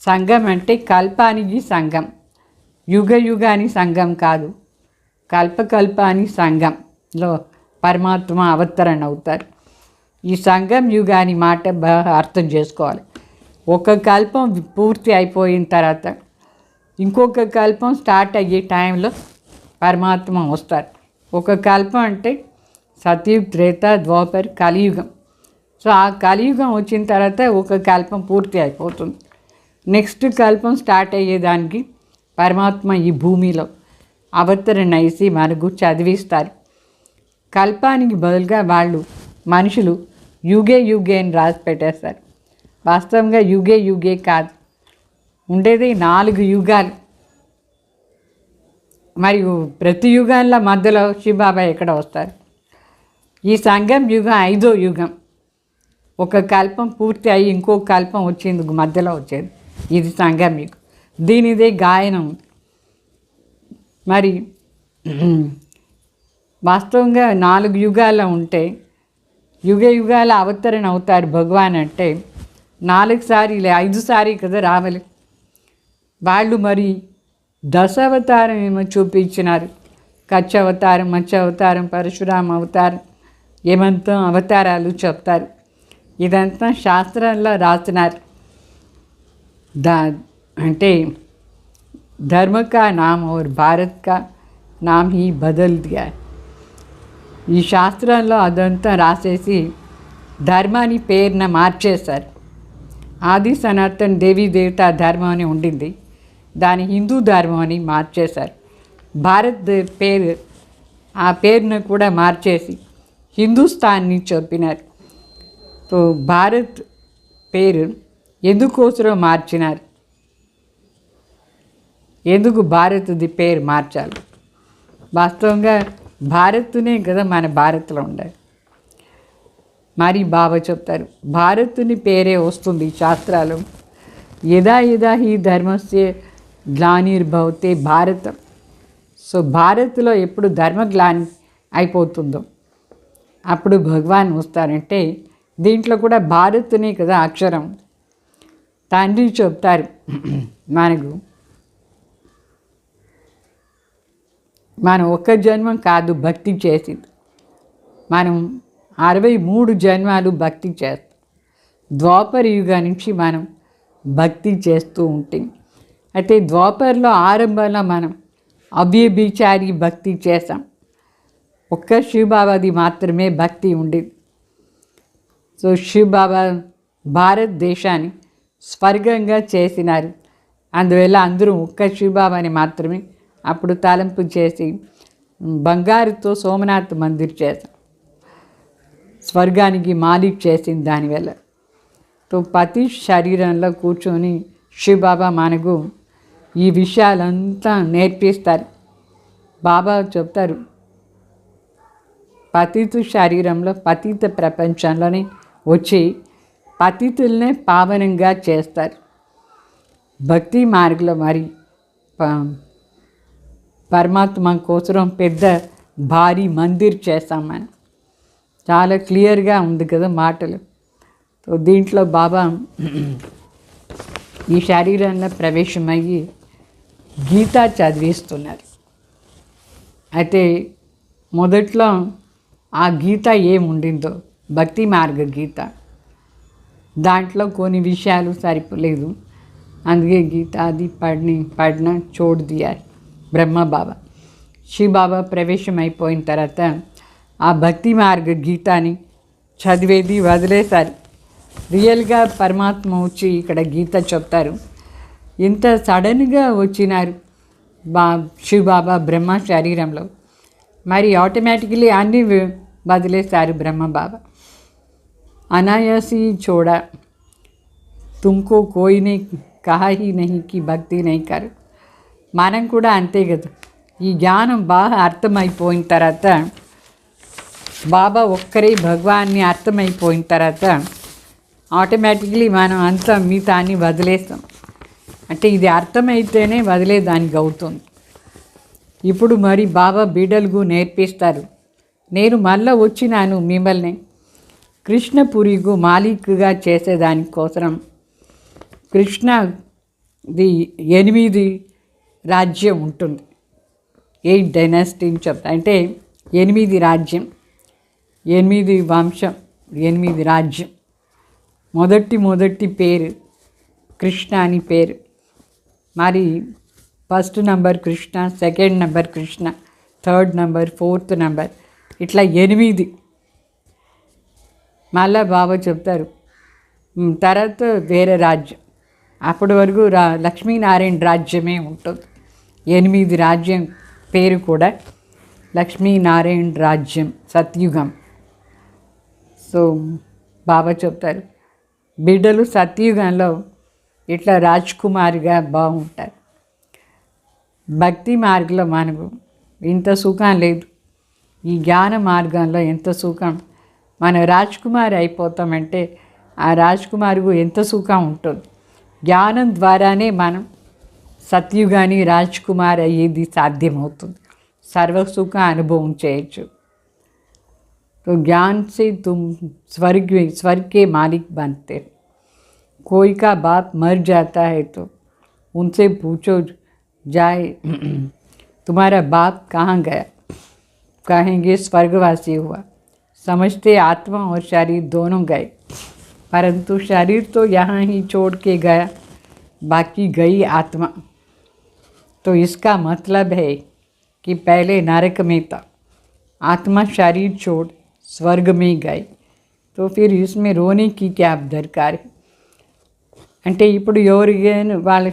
[SPEAKER 2] సంఘం అంటే కల్పానికి సంఘం, యుగ యుగాని సంఘం కాదు. కల్పకల్పాని సంఘంలో పరమాత్మ అవతరణ అవుతారు. ఈ సంఘం యుగాని మాట బాగా అర్థం చేసుకోవాలి. ఒక కల్పం పూర్తి అయిపోయిన తర్వాత ఇంకొక కల్పం స్టార్ట్ అయ్యే టైంలో పరమాత్మ వస్తారు. ఒక కల్పం అంటే సత్యుగ్, త్రేత, ద్వాపర్, కలియుగం. సో ఆ కలియుగం వచ్చిన తర్వాత ఒక కల్పం పూర్తి అయిపోతుంది. నెక్స్ట్ కల్పం స్టార్ట్ అయ్యేదానికి పరమాత్మ ఈ భూమిలో అవతరణ వేసి మనకు చదివిస్తారు. కల్పానికి బదులుగా వాళ్ళు మనుషులు యుగే యుగే అని రాసి పెట్టేస్తారు. వాస్తవంగా యుగే యుగే కాదు, ఉండేది 4 యుగాలు. మరియు ప్రతి యుగాల్లో మధ్యలో శివబాబా ఎక్కడ వస్తారు. ఈ సంఘం యుగం 5వ యుగం. ఒక కల్పం పూర్తి అయ్యి ఇంకో కల్పం వచ్చేందుకు మధ్యలో వచ్చేది. ఇది సంఘం యుగం. దీనిదే గాయనం. మరి వాస్తవంగా 4 యుగాల్లో ఉంటే యుగ యుగాల అవతరణ అవుతారు భగవాన్ అంటే 4 సార్లు 5 సార్లు కదా రావాలి. వాళ్ళు మరి దశావతారం ఏమో చూపించినారు. కచ్చ అవతారం, మత్స్య అవతారం, పరశురామ అవతారం, ఏమంతం అవతారాలు చెప్తారు. ఇదంతా శాస్త్రాల్లో రాసినారు. అంటే ధర్మ కా నామ్ और భారత్ కా నామ్ హీ బదల్ దియా. ఈ శాస్త్రంలో అదంతా రాసేసి ధర్మాన్ని పేరున మార్చేశారు. ఆది సనాతన్ దేవీ దేవత ధర్మం అని ఉండింది, దాని హిందూ ధర్మం అని మార్చేశారు. భారత్ పేరు ఆ పేరును కూడా మార్చేసి హిందుస్థాన్ని చెప్పినారు. సో భారత్ పేరు ఎందుకోసరం మార్చినారు, ఎందుకు భారత్ది పేరు మార్చాలి? వాస్తవంగా భారత్నే కదా మన భారత్లో ఉండాలి. మరి బాబా చెప్తారు భారత్ని పేరే వస్తుంది శాస్త్రాలు. యదా యదా హీ ధర్మస్య గ్లానిర్భవతే భారతం. సో భారత్లో ఎప్పుడు ధర్మగ్లాని అయిపోతుందో అప్పుడు భగవాన్ వస్తారంటే దీంట్లో కూడా భారత్నే కదా అక్షరం. తండ్రి చెప్తారు మనకు, మనం ఒక్క జన్మం కాదు భక్తి చేసింది, మనం 63 జన్మాలు భక్తి చేస్తాం. ద్వాపర యుగం నుంచి మనం భక్తి చేస్తూ ఉంటాం. అయితే ద్వాపర్లో ఆరంభంలో మనం అవ్యభిచారి భక్తి చేసాం. ఒక్క శివబాబాది మాత్రమే భక్తి ఉండేది. సో శివబాబా భారతదేశాన్ని స్వర్గంగా చేసినారు. అందువల్ల అందరూ ఒక్క శివబాబాని మాత్రమే అప్పుడు తలంపు చేసి బంగారుతో సోమనాథ్ మందిర్ చేశాం. స్వర్గానికి మాలిక్ చేసింది దానివల్ల. సో పతి శరీరంలో కూర్చొని శివబాబా మనకు ఈ విషయాలంతా నేర్పిస్తారు. బాబా చెప్తారు పతిత శరీరంలో పతిత ప్రపంచంలోనే వచ్చి పతితుల్నే పావనంగా చేస్తారు. భక్తి మార్గంలో మరి పరమాత్మ కోసం పెద్ద భారీ మందిర్ చేస్తాం మనం. చాలా క్లియర్గా ఉంది కదా మాటలు. సో దీంట్లో బాబా ఈ శరీరంలో ప్రవేశమయ్యి గీత చదివిస్తున్నారు. అయితే మొదట్లో ఆ గీత ఏముండిందో భక్తి మార్గ గీత, దాంట్లో కొన్ని విషయాలు సరిపోలేదు. అందుకే గీత అది పడిన చోటు దియారు బ్రహ్మ బాబా. శివ బాబా ప్రవేశం అయిపోయిన తర్వాత ఆ భక్తి మార్గ గీతాన్ని చదివేది వదిలేశారు. రియల్గా పరమాత్మ వచ్చి ఇక్కడ గీత చెప్తారు. ఇంత సడన్గా వచ్చినారు శివబాబా బ్రహ్మ శరీరంలో. మరి ఆటోమేటికలీ అన్నీ వదిలేశారు బ్రహ్మబాబా. అనాయాసి చూడా తుమ్కో కోయినే కహా హీ నహీ కి భక్తి నహీ కరు. మనం కూడా అంతే కదా. ఈ జ్ఞానం బాగా అర్థమైపోయిన తర్వాత బాబా ఒక్కరే భగవాన్ని అర్థమైపోయిన తర్వాత ఆటోమేటిక్లీ మనం అంతా మిగతాన్ని వదిలేస్తాం. అంటే ఇది అర్థమైతేనే వదిలేదానికి అవుతుంది. ఇప్పుడు మరి బాబా బిడ్డలకు నేర్పిస్తారు. నేను మళ్ళీ వచ్చినాను మిమ్మల్ని కృష్ణపురికి మాలిక్గా చేసేదానికోసం. కృష్ణది 8 రాజ్యం ఉంటుంది. 8 డైనాసిటీని చెప్తా. అంటే 8 రాజ్యం, 8 వంశం, 8 రాజ్యం. మొదటి పేరు కృష్ణ అని పేరు. మరి first number Krishna, second number Krishna, third number, fourth number, ఇట్లా 8. మళ్ళా బాబా చెప్తారు తర్వాత వేరే రాజ్యం. అప్పటి వరకు లక్ష్మీనారాయణ రాజ్యమే ఉంటుంది. 8 రాజ్యం పేరు కూడా లక్ష్మీనారాయణ రాజ్యం, సత్యుగం. సో బాబా చెప్తారు బిడ్డలు సత్యుగంలో ఇట్లా రాజ్కుమారిగా బాగుంటారు. భక్తి మార్గంలో మనకు ఇంత సుఖం లేదు. ఈ జ్ఞాన మార్గంలో ఎంత సుఖం. మనం రాజ్కుమారి అయిపోతామంటే ఆ రాజ్కుమారికి ఎంత సుఖం ఉంటుంది. జ్ఞానం ద్వారానే మనం సత్యుగాని రాజ్కుమార్ అయ్యేది సాధ్యమవుతుంది. సర్వసుఖ అనుభవం చేయొచ్చు. तो ज्ञान से तुम स्वर्ग के मालिक बनते हो. कोई का बाप मर जाता है तो उनसे पूछो जाए तुम्हारा बाप कहाँ गया, कहेंगे स्वर्गवासी हुआ. समझते आत्मा और शरीर दोनों गए, परंतु शरीर तो यहाँ ही छोड़ के गया, बाकी गई आत्मा. तो इसका मतलब है कि पहले नरक में था, आत्मा शरीर छोड़ स्वर्ग में गए, तो फिर इसमें रोने की क्या दरकार है. అంటే ఇప్పుడు ఎవరికైనా వాళ్ళ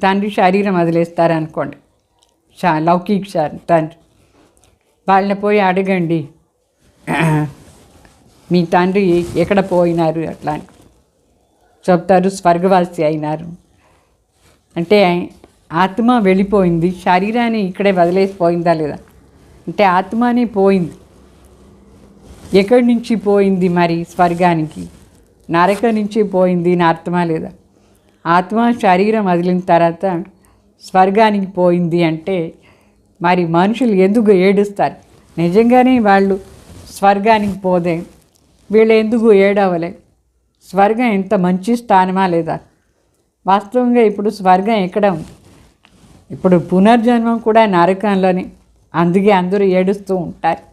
[SPEAKER 2] తండ్రి శరీరం వదిలేస్తారనుకోండి, లౌకిక తండ్రి, వాళ్ళని పోయి అడగండి మీ తండ్రి ఎక్కడ పోయినారు అట్లా అని చెప్తారు, స్వర్గవాసి అయినారు. అంటే ఆత్మ వెళ్ళిపోయింది, శరీరాన్ని ఇక్కడే వదిలేసిపోయిందా లేదా అంటే ఆత్మనే పోయింది. ఎక్కడి నుంచి పోయింది మరి స్వర్గానికి? నరక నుంచి పోయింది అని అర్థమా లేదా? ఆత్మ శరీరం వదిలిన తర్వాత స్వర్గానికి పోయింది అంటే మరి మనుషులు ఎందుకు ఏడుస్తారు? నిజంగానే వాళ్ళు స్వర్గానికి పోదే వీళ్ళు ఎందుకు ఏడవలే? స్వర్గం ఎంత మంచి స్థానమా లేదా? వాస్తవంగా ఇప్పుడు స్వర్గం ఎక్కడ ఉంది? ఇప్పుడు పునర్జన్మం కూడా నరకంలోనే, అందుకే అందరూ ఏడుస్తూ ఉంటారు.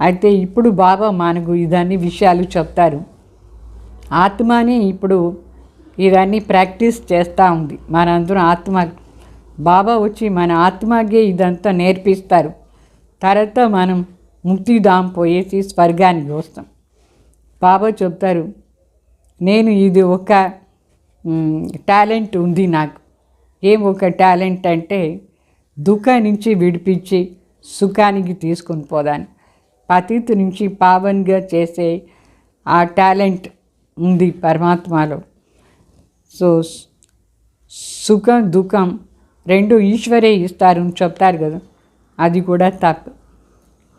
[SPEAKER 2] అయితే ఇప్పుడు బాబా మనకు ఇదన్నీ విషయాలు చెప్తారు. ఆత్మని ఇప్పుడు ఇవన్నీ ప్రాక్టీస్ చేస్తూ ఉంది. మనందరం ఆత్మ, బాబా వచ్చి మన ఆత్మకే ఇదంతా నేర్పిస్తారు. తర్వాత మనం ముక్తిధాం పోయేసి స్వర్గానికి వస్తాం. బాబా చెప్తారు నేను ఇది ఒక టాలెంట్ ఉంది నాకు. ఏం ఒక టాలెంట్ అంటే దుఃఖం నుంచి విడిపించి సుఖానికి తీసుకొని పోదాను, పతిత్ నుంచి పావన్గా చేసే ఆ టాలెంట్ ఉంది పరమాత్మలో. సో సుఖం దుఃఖం రెండు ఈశ్వరే ఇస్తారు అని చెప్తారు కదా, అది కూడా తప్పు.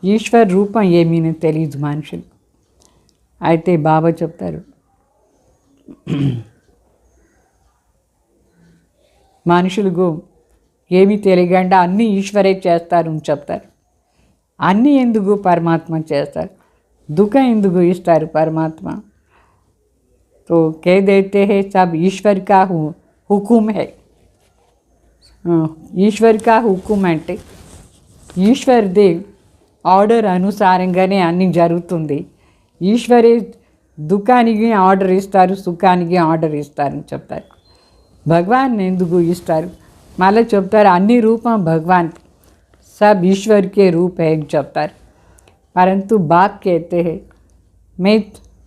[SPEAKER 2] ఈశ్వర్ రూపం ఏమీనో తెలియదు మనుషులు. అయితే బాబా చెప్తారు మనుషులకు ఏమీ తెలియకుండా అన్నీ ఈశ్వరే చేస్తారు అని చెప్తారు. అన్నీ ఎందుకు పరమాత్మ చేస్తారు? దుఃఖం ఎందుకు ఇస్తారు పరమాత్మ? तो कह देते हैं सब ईश्वर का हुकुम है. ఈశ్వర్ కా హుకుం అంటే ఈశ్వర్దే ఆర్డర్ అనుసారంగానే అన్నీ జరుగుతుంది. ఈశ్వరే దుఃఖానికి ఆర్డర్ ఇస్తారు, సుఖానికి ఆర్డర్ ఇస్తారని చెప్తారు. భగవాన్ ఎందుకు ఇస్తారు? మళ్ళీ చెప్తారు అన్ని రూపం భగవాన్ सब ईश्वर के रूप है చెప్తారు. परंतु बाप कहते हैं मैं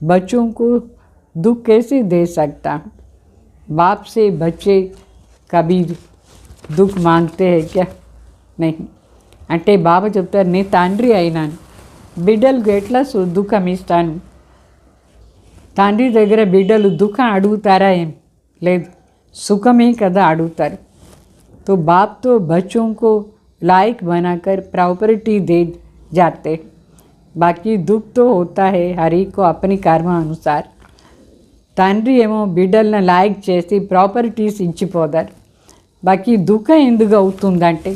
[SPEAKER 2] बच्चों को दुख कैसे दे सकता हूँ? बाप से बच्चे कभी दुख मांगते हैं क्या? नहीं. అంటే బాబా చెప్తారు నేను తండ్రి అయినాను, బిడ్డలకు ఎట్లా దుఃఖం ఇస్తాను? తండ్రి దగ్గర బిడ్డలు దుఃఖం అడుగుతారా? ఏం లేదు, సుఖమే కదా అడుగుతారు. तो बाप तो बच्चों को लायक बनाकर प्रॉपर्टी दे जाते, बाकी दुख तो होता है हर एक को अपनी कर्म अनुसार. తండ్రి ఏమో బిడ్డలను లాయక్ చేసి ప్రాపర్టీస్ ఇచ్చిపోతారు. బాకీ దుఃఖం ఎందుకు అవుతుందంటే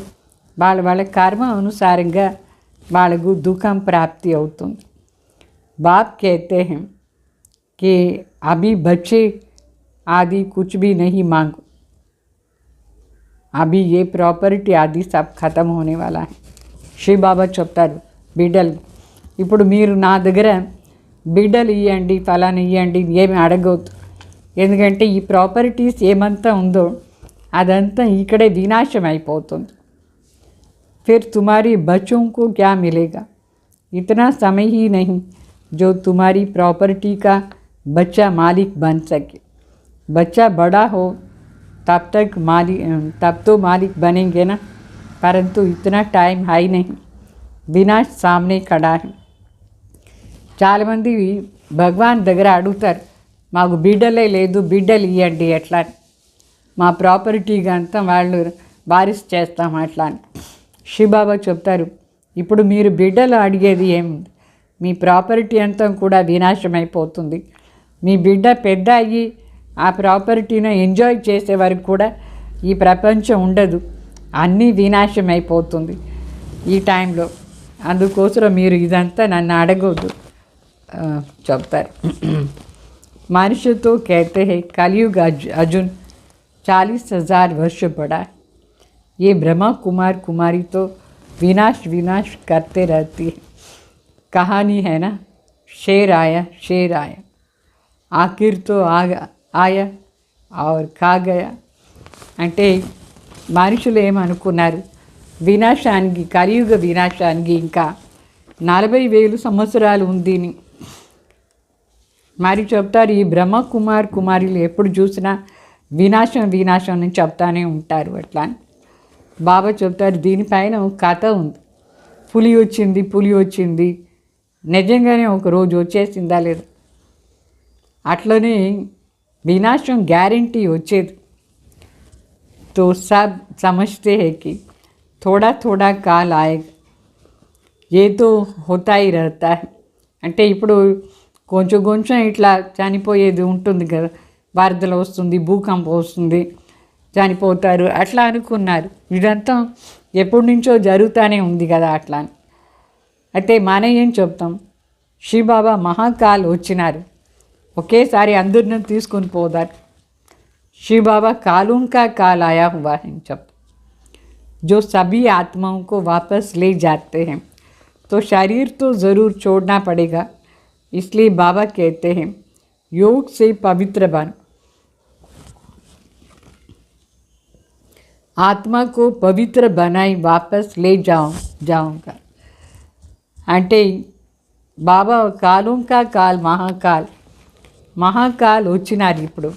[SPEAKER 2] వాళ్ళ కర్మ అనుసారంగా వాళ్ళకు దుఃఖం ప్రాప్తి అవుతుంది. బాప్ कहते हैं कि अभी बच्चे आदि कुछ भी नहीं मांगो, अभी ये प्रॉपर्टी आदि सब खत्म होने वाला है. శ్రీ బాబా చెప్తారు బిడ్డలు, ఇప్పుడు మీరు నా దగ్గర బిడ్డలు ఇవ్వండి, ఫలాన్ని ఇవ్వండి ఏమి అడగవద్దు. ఎందుకంటే ఈ ప్రాపర్టీస్ ఏమంతా ఉందో అదంతా ఇక్కడే వినాశం అయిపోతుంది. फिर तुम्हारे बच्चों को क्या मिलेगा? इतना समय ही नहीं जो तुम्हारी प्रॉपर्टी का बच्चा मालिक बन सके. बच्चा बड़ा हो तब तो मालिक बनेंगे ना, परंतु इतना टाइम है ही नहीं. विनाश सामने खड़ा है. చాలామంది భగవాన్ దగ్గర అడుగుతారు, మాకు బిడ్డలే లేదు, బిడ్డలు ఇవ్వండి ఎట్లా, మా ప్రాపర్టీగా అంతా వాళ్ళు వారిస్ చేస్తాం అట్లా అని. శివబాబా చెప్తారు, ఇప్పుడు మీరు బిడ్డలు అడిగేది ఏముంది, మీ ప్రాపర్టీ అంతా కూడా వినాశం అయిపోతుంది. మీ బిడ్డ పెద్ద అయ్యి ఆ ప్రాపర్టీని ఎంజాయ్ చేసే వరకు కూడా ఈ ప్రపంచం ఉండదు, అన్నీ వినాశం అయిపోతుంది ఈ టైంలో. అందుకోసం మీరు ఇదంతా నన్ను అడగొద్దు చెప్తారు. మనిషి तो कहते हैं कलयुग अर्जुन 40,000 वर्ष बड़ा है. ये ब्रह्मा कुमार कुमारी तो विनाश विनाश करते रहती है. कहानी है ना, शेर आया आखिर तो आया और खा गया. అంటే మనుషులు ఏమనుకున్నారు, వినాశానికి కలియుగ వినాశానికి ఇంకా 40,000 సంవత్సరాలు ఉందిని. మరి చెప్తారు ఈ బ్రహ్మ కుమార్ కుమారులు ఎప్పుడు చూసినా వినాశం వినాశం అని చెప్తానే ఉంటారు అట్లా. బాబా చెప్తారు దీనిపైన కథ ఉంది. పులి వచ్చింది నిజంగానే ఒక రోజు వచ్చేసిందా లేదా, అట్లనే వినాశం గ్యారంటీ వచ్చేది. तो सब समझते हैं कि थोड़ा थोड़ा काल आएगा, ये तो होता ही रहता है. అంటే ఇప్పుడు కొంచెం కొంచెం ఇట్లా చనిపోయేది ఉంటుంది కదా, వరదలు వస్తుంది, భూకంపం వస్తుంది, చనిపోతారు అట్లా అనుకున్నారు. ఇదంతా ఎప్పటి నుంచో జరుగుతూనే ఉంది కదా అట్లా. అయితే మనం ఏం చెప్తాం, శివబాబా మహాకాల్ వచ్చినారు, ఒకేసారి అందరిని తీసుకొని పోతారు. शिव बाबा कालों का काल आया हुआ है जब जो सभी आत्माओं को वापस ले जाते हैं, तो शरीर तो ज़रूर छोड़ना पड़ेगा. इसलिए बाबा कहते हैं योग से पवित्र बन, आत्मा को पवित्र बनाई वापस ले जाऊंगा. అంటే బాబా కాలం కా కాల్ మహాకాల్ వచ్చినారు. ఇప్పుడు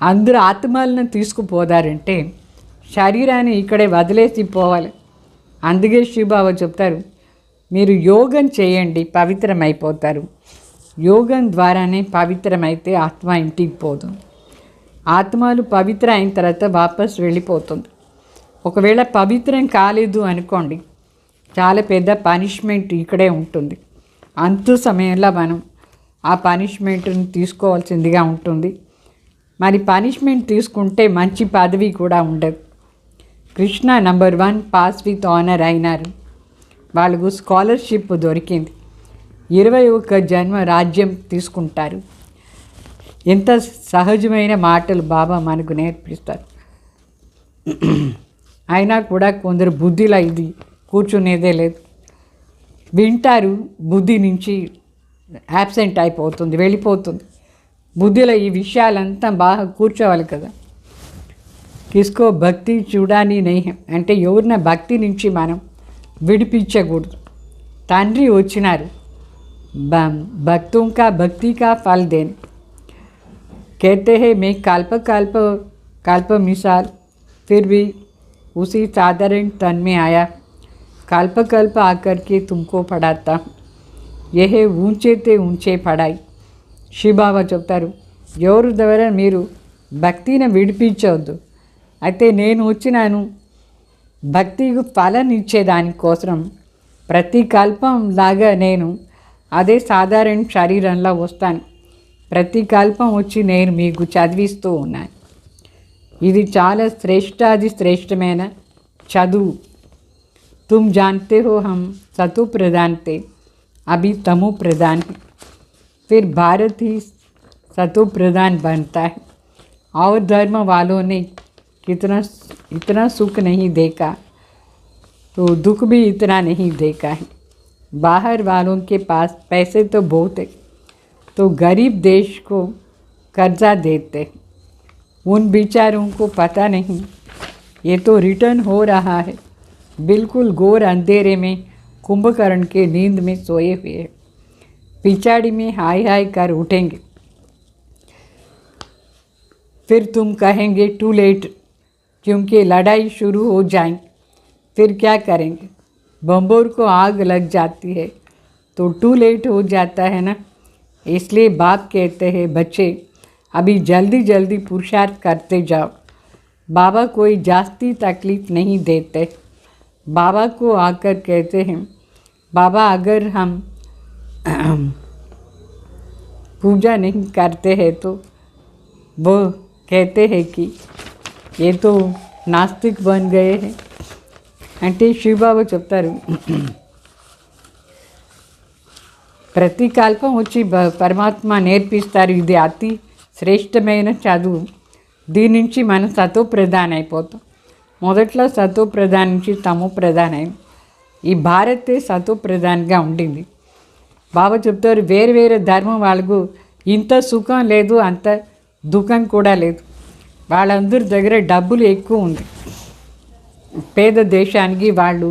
[SPEAKER 2] అందరూ ఆత్మలను తీసుకుపోదారంటే శరీరాన్ని ఇక్కడే వదిలేసి పోవాలి. అందుకే శివబాబా చెప్తారు మీరు యోగం చేయండి, పవిత్రమైపోతారు. యోగం ద్వారానే పవిత్రమైతే ఆత్మ ఇంటికి పోతుంది. ఆత్మలు పవిత్ర అయిన తర్వాత వాపస్ వెళ్ళిపోతుంది. ఒకవేళ పవిత్రం కాలేదు అనుకోండి, చాలా పెద్ద పనిష్మెంట్ ఇక్కడే ఉంటుంది. అంతు సమయంలో మనం ఆ పనిష్మెంట్ని తీసుకోవాల్సిందిగా ఉంటుంది. మరి పనిష్మెంట్ తీసుకుంటే మంచి పదవి కూడా ఉండదు. Krishna number 1 pass with honour అయినారు, వాళ్ళకు స్కాలర్షిప్ దొరికింది. 21 జన్మ రాజ్యం తీసుకుంటారు. ఎంత సహజమైన మాటలు బాబా మనకు నేర్పిస్తారు. అయినా కూడా కొందరు బుద్ధిలో ఇది కూర్చునేదే లేదు, వింటారు, బుద్ధి నుంచి యాబ్సెంట్ అయిపోతుంది, వెళ్ళిపోతుంది. బుద్ధిలో ఈ విషయాలంతా బాగా కూర్చోవాలి కదా. కిస్కో భక్తి చూడాని నహీ, అంటే ఎవరిన భక్తి నుంచి మనం విడిపించకూడదు. తండ్రి వచ్చినారు, భక్తों का भक्ति का फल देने. कहते हैं मैं कल्प मिसाल फिर भी उसी साधारण तन में आया, कल्प आकर के तुमको पढ़ाता हूँ. यह ऊंचे ते ऊंचे पढ़ाई. శివబాబా చెప్తారు ఎవరి ద్వారా మీరు భక్తిని విడిపించవద్దు. అయితే నేను వచ్చినాను భక్తికి ఫలం ఇచ్చేదానికోసం. ప్రతి కల్పం లాగా నేను అదే సాధారణ శరీరంలో వస్తాను. ప్రతి కల్పం వచ్చి నేను మీకు చదివిస్తూ ఉన్నాను. ఇది చాలా శ్రేష్టమైన చదువు. తుమ్ జాన్తే హో హమ్ సతు ప్రధాన్ తే, అభి తము ప్రధాన్. फिर भारत ही सतो प्रधान बनता है और धर्म वालों ने कितना इतना सुख नहीं देखा तो दुख भी इतना नहीं देखा है। बाहर वालों के पास पैसे तो बहुत है तो गरीब देश को कर्जा देते, उन बेचारों को पता नहीं ये तो रिटर्न हो रहा है। बिल्कुल घोर अंधेरे में कुंभकर्ण के नींद में सोए हुए हैं। पिछाड़ी में हाय हाय कर उठेंगे, फिर तुम कहेंगे टू लेट, क्योंकि लड़ाई शुरू हो जाएंगी। फिर क्या करेंगे? बम्बोर को आग लग जाती है तो टू लेट हो जाता है ना। इसलिए बाप कहते हैं बच्चे अभी जल्दी जल्दी पुरुषार्थ करते जाओ। बाबा कोई जास्ती तकलीफ नहीं देते। बाबा को आकर कहते हैं बाबा अगर हम पूजा नहीं करते हैं तो वो कहते हैं कि ये तो नास्तिक बन गए हैं। అంటే శివబాబా చెప్తారు ప్రతి కల్పం వచ్చి పరమాత్మ నేర్పిస్తారు ఇది అతి శ్రేష్టమైన చదువు, దీని నుంచి మనం సతో ప్రధాన అయిపోతాం. మొదట్లో సతో ప్రధాన నుంచి తమో ప్రధాన అయింది. ఈ భారతే సతో ప్రధానంగా ఉండింది. బాబా చెప్తారు వేరు వేరే ధర్మం వాళ్ళకు ఇంత సుఖం లేదు, అంత దుఃఖం కూడా లేదు. వాళ్ళందరి దగ్గర డబ్బులు ఎక్కువ ఉంది. పేద దేశానికి వాళ్ళు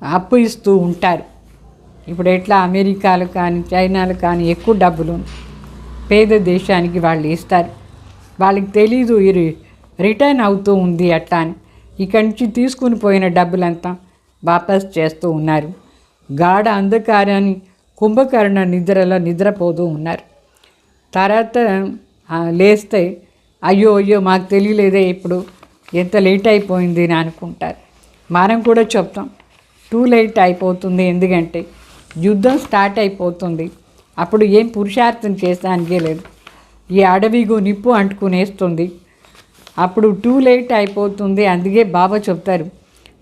[SPEAKER 2] అప్పు ఇస్తూ ఉంటారు. ఇప్పుడు ఎట్లా అమెరికాలు కానీ చైనాలు కానీ ఎక్కువ డబ్బులు పేద దేశానికి వాళ్ళు ఇస్తారు. వాళ్ళకి తెలీదు ఇది రిటర్న్ అవుతూ ఉంది అట్లా అని. ఇక్కడి నుంచి తీసుకుని పోయిన డబ్బులంతా వాపస్ చేస్తూ ఉన్నారు. గాఢ అంధకారాన్ని కుంభకర్ణ నిద్రలో నిద్రపోతూ ఉన్నారు. తర్వాత లేస్తే అయ్యో అయ్యో మాకు తెలియలేదే ఇప్పుడు ఎంత లేట్ అయిపోయింది అని అనుకుంటారు. మనం కూడా చెప్తాం టూ లేట్ అయిపోతుంది, ఎందుకంటే యుద్ధం స్టార్ట్ అయిపోతుంది. అప్పుడు ఏం పురుషార్థం చేసానికే లేదు. ఈ అడవిగు నిప్పు అంటుకునేస్తుంది. అప్పుడు టూ లేట్ అయిపోతుంది. అందుకే బాబా చెప్తారు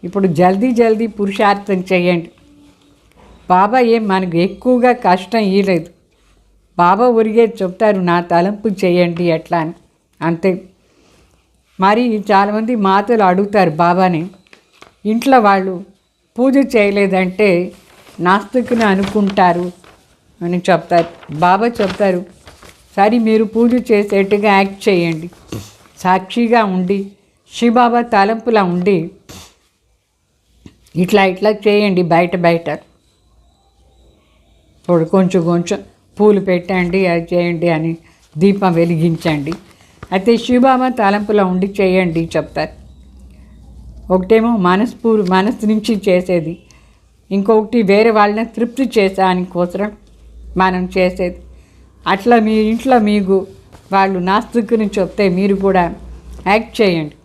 [SPEAKER 2] ఇప్పుడు జల్దీ జల్దీ పురుషార్థం చేయండి. బాబా ఏం మనకు ఎక్కువగా కష్టం ఇవ్వలేదు. బాబా ఊరిగే చెప్తారు నా తలంపు చేయండి ఎట్లా అని, అంతే. మరి చాలామంది మాతలు అడుగుతారు బాబాని, ఇంట్లో వాళ్ళు పూజ చేయలేదంటే నాస్తికుని అనుకుంటారు అని చెప్తారు. బాబా చెప్తారు సరే మీరు పూజ చేసేట్టుగా యాక్ట్ చేయండి, సాక్షిగా ఉండి శివబాబా తలంపులా ఉండి ఇట్లా ఇట్లా చేయండి. బయట బయట ఇప్పుడు కొంచెం కొంచెం పూలు పెట్టండి, అది చేయండి అని దీపం వెలిగించండి. అయితే శివబాబా తలంపులో ఉండి చేయండి చెప్తారు. ఒకటేమో మనసు నుంచి చేసేది, ఇంకొకటి వేరే వాళ్ళని తృప్తి చేసాని కోసం మనం చేసేది. అట్లా మీ ఇంట్లో మీకు వాళ్ళు నాస్తికుని చెప్తే మీరు కూడా యాక్ట్ చేయండి,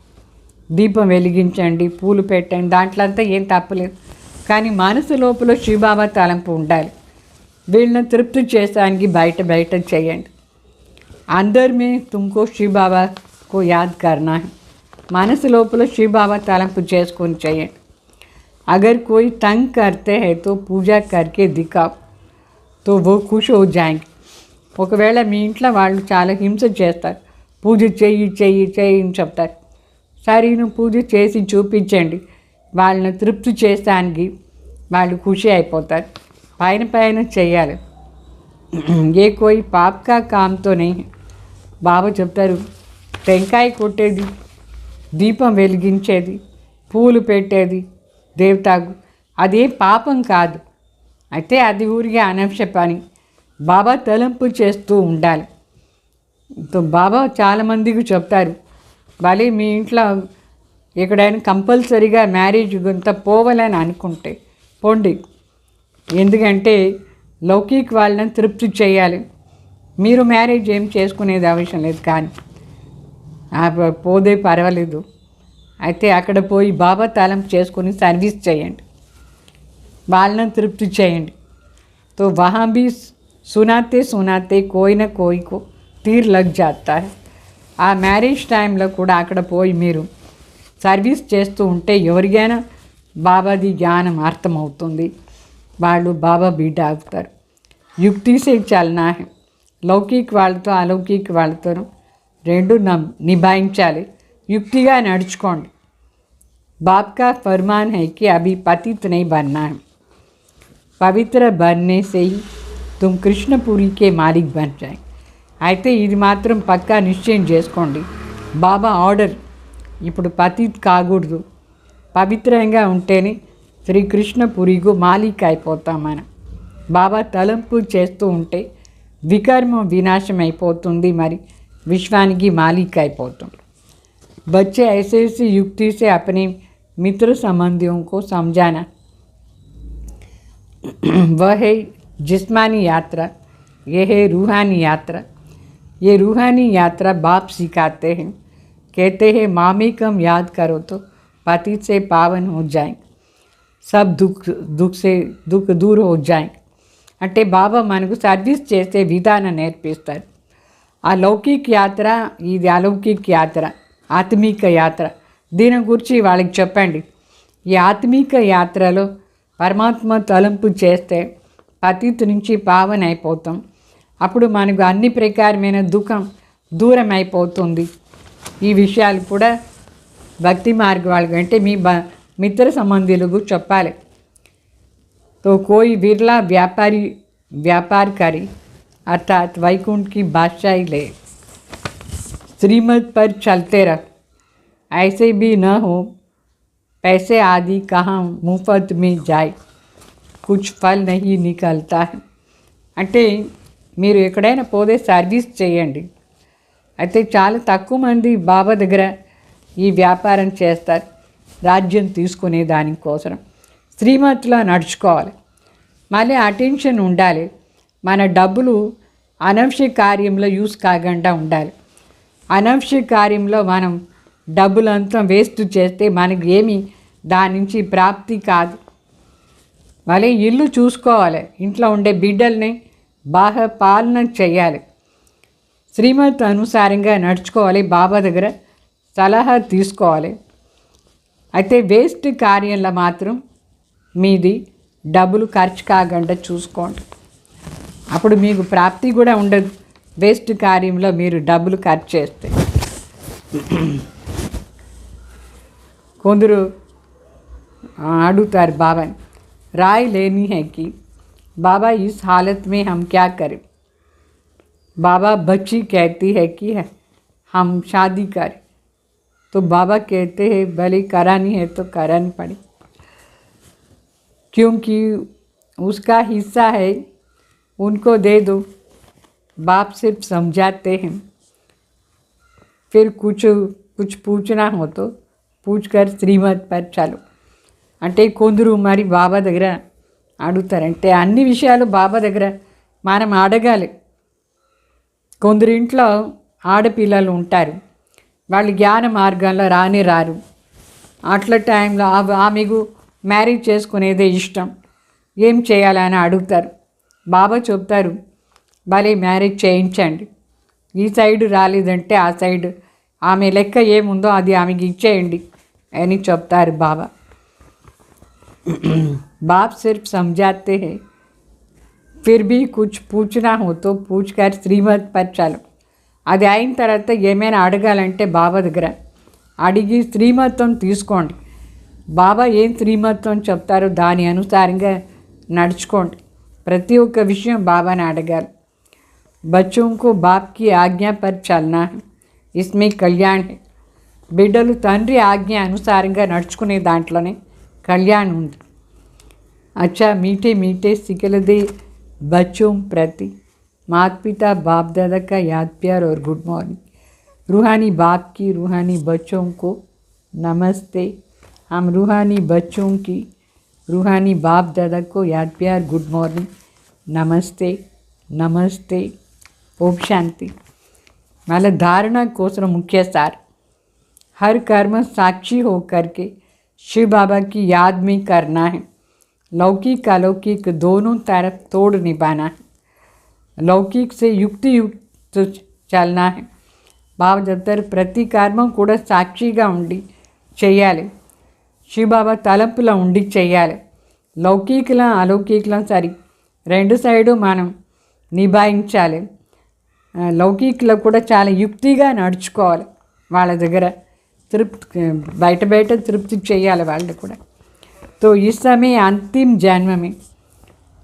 [SPEAKER 2] దీపం వెలిగించండి, పూలు పెట్టండి, దాంట్లో అంతా ఏం తప్పలేదు. కానీ మనసు లోపల శివబాబా తలంపు ఉండాలి. వీళ్ళని తృప్తి చేసానికి బయట బయట చేయండి. अंदर में तुमको शिव बाबा को याद करना है. మనసు లోపల शिव बाबा తలంపు చేసుకొని చేయండి. अगर कोई तंग करते हैं तो पूजा करके दिखाओ तो वो खुश हो जाएंगे. ఒకవేళ మీ ఇంట్లో వాళ్ళు చాలా హింస చేస్తారు, పూజ చెయ్యి చెయ్యి చెయ్యి అని చెప్తారు. సరే నువ్వు పూజ చేసి చూపించండి, వాళ్ళని తృప్తి చేసానికి వాళ్ళు ఖుషి అయిపోతారు. పైన పైన చెయ్యాలి. ఏ కోయి పాప్ కా కామ్తో नहीं. బాబా చెప్తారు టెంకాయ కొట్టేది, దీపం వెలిగించేది, పూలు పెట్టేది దేవతాకు అదే పాపం కాదు. అయితే అది ఊరికే అనవసర పని. బాబా తలంపు చేస్తూ ఉండాలి. బాబా చాలామందికి చెప్తారు భలే మీ ఇంట్లో ఎక్కడైనా కంపల్సరీగా మ్యారేజ్ కొంత పోవాలని అనుకుంటే పోండి, ఎందుకంటే లౌకిక వాళ్ళని తృప్తి చేయాలి. మీరు మ్యారేజ్ ఏం చేసుకునేది అవసరం లేదు, కానీ పోదే పర్వాలేదు. అయితే అక్కడ పోయి బాబా తలంపు చేసుకుని సర్వీస్ చేయండి, వాళ్ళని తృప్తి చేయండి. तो वहाँ भी सुनाते सुनाते कोई ना कोई को तीर लग जाता है. ఆ మ్యారేజ్ టైంలో కూడా అక్కడ పోయి మీరు సర్వీస్ చేస్తూ ఉంటే ఎవరికైనా బాబాది జ్ఞానం అర్థమవుతుంది, వాళ్ళు బాబా బిడ్డ అవుతారు. యుక్తిసే చలనా హై. లౌకిక వాళ్ళతో అలౌకిక వాళ్ళతో రెండు నిభాయించాలి. युक्तिगा नडुचुकोंडी। बाप का फरमान है कि अभी पतित नहीं बनना है, पवित्र बनने से ही तुम कृष्णपुरी के मालिक बन जाए। అయితే ఇది మాత్రం పక్కా నిశ్చయం చేసుకోండి, బాబా ఆర్డర్ ఇప్పుడు పతిత్ కాకూడదు, పవిత్రంగా ఉంటేనే శ్రీకృష్ణపురికి మాలిక్ అయిపోతాం మనం. బాబా తలంపు చేస్తూ ఉంటే వికర్మ వినాశం అయిపోతుంది, మరి విశ్వానికి మాలిక్ అయిపోతుంది. बच्चे ऐसे ऐसी युक्ति से अपने मित्र संबंधियों को समझाना, वह है जिस्मानी यात्रा, यह है रूहानी यात्रा. ये रूहानी यात्रा बाप सिखाते हैं, कहते हैं मामिकम याद करो तो पतित से पावन हो जाएंगे, सब दुख दूर हो जाएंगे. అంటే బాబా మనకు సర్వీస్ చేసే విధానం నేర్పిస్తారు. ఆ లౌకిక యాత్ర, ఇది అలౌకిక యాత్ర, ఆత్మీక యాత్ర. దీని గురించి వాళ్ళకి చెప్పండి. ఈ ఆత్మీక యాత్రలో పరమాత్మ తలంపు చేస్తే పతిత్ నుంచి పావన అయిపోతాం. అప్పుడు మనకు అన్ని ప్రకారమైన దుఃఖం దూరం అయిపోతుంది. ఈ విషయాలు కూడా భక్తి మార్గ వాళ్ళకి అంటే మీ మిత్ర సంబంధులకు చెప్పాలి. तो कोई विरला व्यापार करे अर्थात वैकुंठ की बादशाही ले, श्रीमत पर चलते रह, ऐसे भी न हो पैसे आदि कहाँ मुफ्त में जाए, कुछ फल नहीं निकलता है. అంటే మీరు ఎక్కడైనా పోతే సర్వీస్ చేయండి. అయితే చాలా తక్కువ మంది బాబా దగ్గర ఈ వ్యాపారం చేస్తారు, రాజ్యం తీసుకునే దానికోసం. శ్రీమతిలో నడుచుకోవాలి, మళ్ళీ అటెన్షన్ ఉండాలి. మన డబ్బులు అనవసర కార్యంలో యూస్ కాకుండా ఉండాలి. అనవసర కార్యంలో మనం డబ్బులంతా వేస్ట్ చేస్తే మనకి ఏమి దాని నుంచి ప్రాప్తి కాదు. మళ్ళీ ఇల్లు చూసుకోవాలి, ఇంట్లో ఉండే బిడ్డల్ని బాగా పాలన చేయాలి, శ్రీమతి అనుసారంగా నడుచుకోవాలి, బాబా దగ్గర సలహా తీసుకోవాలి. అయితే వేస్ట్ కార్యంలో మాత్రం మీది డబ్బులు ఖర్చు కాకుండా చూసుకోండి, అప్పుడు మీకు ప్రాప్తి కూడా ఉండదు. వేస్ట్ కార్యంలో మీరు డబ్బులు ఖర్చు చేస్తే. కొందరు అడుగుతారు బాబాని, राय लेनी है कि बाबा इस हालत में हम क्या करें. बाबा बच्ची कहती है कि हम शादी करें, तो बाबा कहते हैं भले करानी है तो करानी पड़े, क्योंकि उसका हिस्सा है, उनको दे दो. बाप सिर्फ समझाते हैं, फिर कुछ पूछना हो तो पूछ कर श्रीमत पर चलो. అంటే కొందరు మరి బాబా దగ్గర అడుగుతారంటే అన్ని విషయాలు బాబా దగ్గర మనం అడగాలి. కొందరు ఇంట్లో ఆడపిల్లలు ఉంటారు, వాళ్ళు జ్ఞాన మార్గంలో రారు. అట్ల టైంలో ఆమెకు మ్యారేజ్ చేసుకునేదే ఇష్టం, ఏం చేయాలని అడుగుతారు. బాబా చెప్తారు భలే మ్యారేజ్ చేయించండి, ఈ సైడ్ రాలేదంటే ఆ సైడ్ ఆమె లెక్క ఏముందో అది ఆమెకి ఇచ్చేయండి అని చెప్తారు బాబా. बाप सिर्फ समझाते हैं, फिर भी कुछ पूछना हो तो पूछ कर श्रीमत पर चलो. అది అయిన తర్వాత ఏమైనా అడగాలంటే బాబా దగ్గర అడిగి శ్రీమతం తీసుకోండి. బాబా ఏం శ్రీమతం చెప్తారో దాని అనుసారంగా నడుచుకోండి. ప్రతి ఒక్క విషయం బాబాని అడగాలి. बच्चों को बाप की आज्ञा पर चलना है, इसमें कल्याण है. బిడ్డలు తండ్రి ఆజ్ఞ అనుసారంగా నడుచుకునే దాంట్లోనే कल्याण ఉంది. अच्छा मीठे मीठे सिकलदे बच्चों प्रति माता पिता बाप दादा का याद प्यार और गुड मॉर्निंग. रूहानी बाप की रूहानी बच्चों को नमस्ते. हम रूहानी बच्चों की रूहानी बाप दादा को याद प्यार गुड मॉर्निंग, नमस्ते नमस्ते, ओम शांति. वाला धारणा कोसर मुख्य सार, हर कर्म साक्षी होकर के शिव बाबा की याद में करना है. लौकिक अलौकिक दोनों तरफ तोड़ निभाना है. लौकिक से युक्त चलना है. బాబా చెప్తారు ప్రతి కర్మం కూడా సాక్షిగా ఉండి చేయాలి, శివబాబా తలంపులో ఉండి చేయాలి. లౌకికలం అలౌకికలం సరి రెండు సైడు మనం నిభాయించాలి. లౌకికలో కూడా చాలా యుక్తిగా నడుచుకోవాలి. వాళ్ళ దగ్గర तृप्त बैठ बैठ तृप्ति చేయాలి వాళ్ళు కూడా. तो इस समय अंतिम जन्म में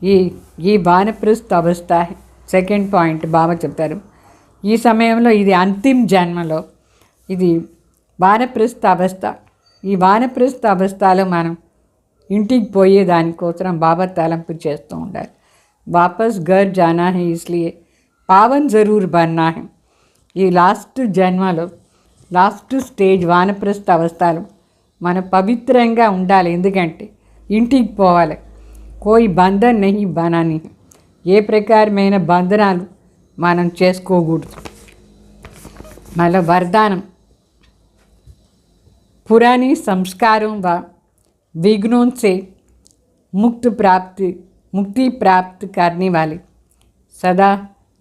[SPEAKER 2] ఈ వానప్రస్థ అవస్థ సెకండ్ పాయింట్ బాబా చెప్తారు. ఈ సమయంలో ఇది అంతిమ జన్మలో ఇది వానప్రస్థ అవస్థ. ఈ వానప్రస్థ అవస్థలో మనం ఇంటికి పోయేదానికోసం బాబా తలంపు చేస్తూ ఉండాలి. వాపస్ घर जाना है इसलिए पावन ज़रूर बनना है. ఈ లాస్ట్ జన్మలో లాస్ట్ స్టేజ్ వానప్రస్థ అవస్థలో మనం పవిత్రంగా ఉండాలి. ఎందుకంటే ఇంటికి పోవాలి. కోయి బంధన్ నహీ బనాని, ఏ ప్రకారమైన బంధనాలు మనం చేసుకోకూడదు. మళ్ళీ వరదానం, पुरानी संस्कारों व विघ्नों से मुक्ति प्राप्त करने वाले सदा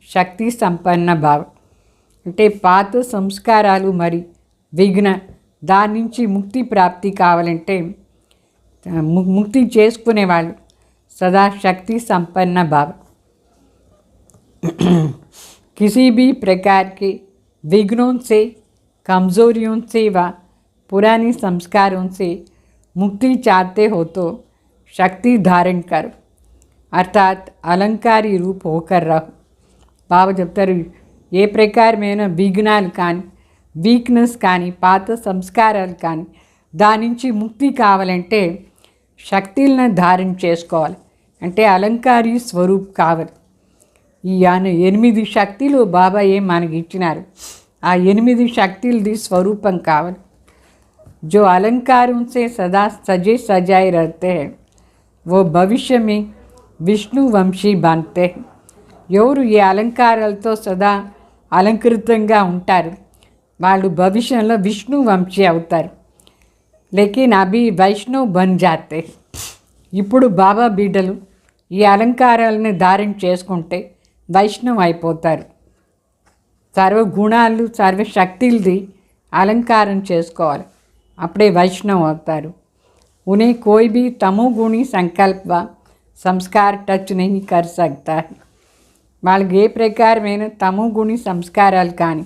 [SPEAKER 2] शक्ति संपन्न भाव. అంటే పాత సంస్కారాలు మరి విఘ్న దాని నుంచి ముక్తి ప్రాప్తి కావాలంటే ముక్తి చేసుకునేవాళ్ళు सदा शक्ति संपन्न भाव. किसी भी प्रकार के विघ्नों से कमज़ोरियों से व पुरानी संस्कारों से मुक्ति चाहते हो तो शक्ति धारण करो, अर्थात अलंकारी रूप होकर रहो. बाबा చెప్తారు ఏ ప్రకారమైన విఘ్నాలు కానీ వీక్నెస్ కానీ పాత సంస్కారాలు కానీ దాని నుంచి ముక్తి కావాలంటే శక్తులను ధారణ చేసుకోవాలి. అంటే అలంకారీ స్వరూప్ కావాలి. ఈ 8 శక్తులు బాబా మనకి ఇచ్చినారు. ఆ 8 శక్తులది స్వరూపం కావాలి. जो अलंकारों से सदा सजे सजाए रहते हैं वो भविष्य में विष्णु वंशी बनते हैं. ఎవరు ఈ అలంకారాలతో సదా అలంకృతంగా ఉంటారు వాళ్ళు భవిష్యంలో విష్ణు వంశీ అవుతారు. లేకిన్ అభి వైష్ణవ్ బన్ జాతే. ఇప్పుడు బాబా బిడ్డలు ఈ అలంకారాలను ధారణ చేసుకుంటే వైష్ణవ్ అయిపోతారు. సర్వగుణాలు సర్వశక్తులది అలంకారం చేసుకోవాలి, అప్పుడే వైష్ణవ్ అవుతారు. उन्हें कोई भी तमोगुणी संकल्प व संस्कार टच नहीं कर सकता है. వాళ్ళకి ఏ ప్రకారమైన తమోగుణి సంస్కారాలు కానీ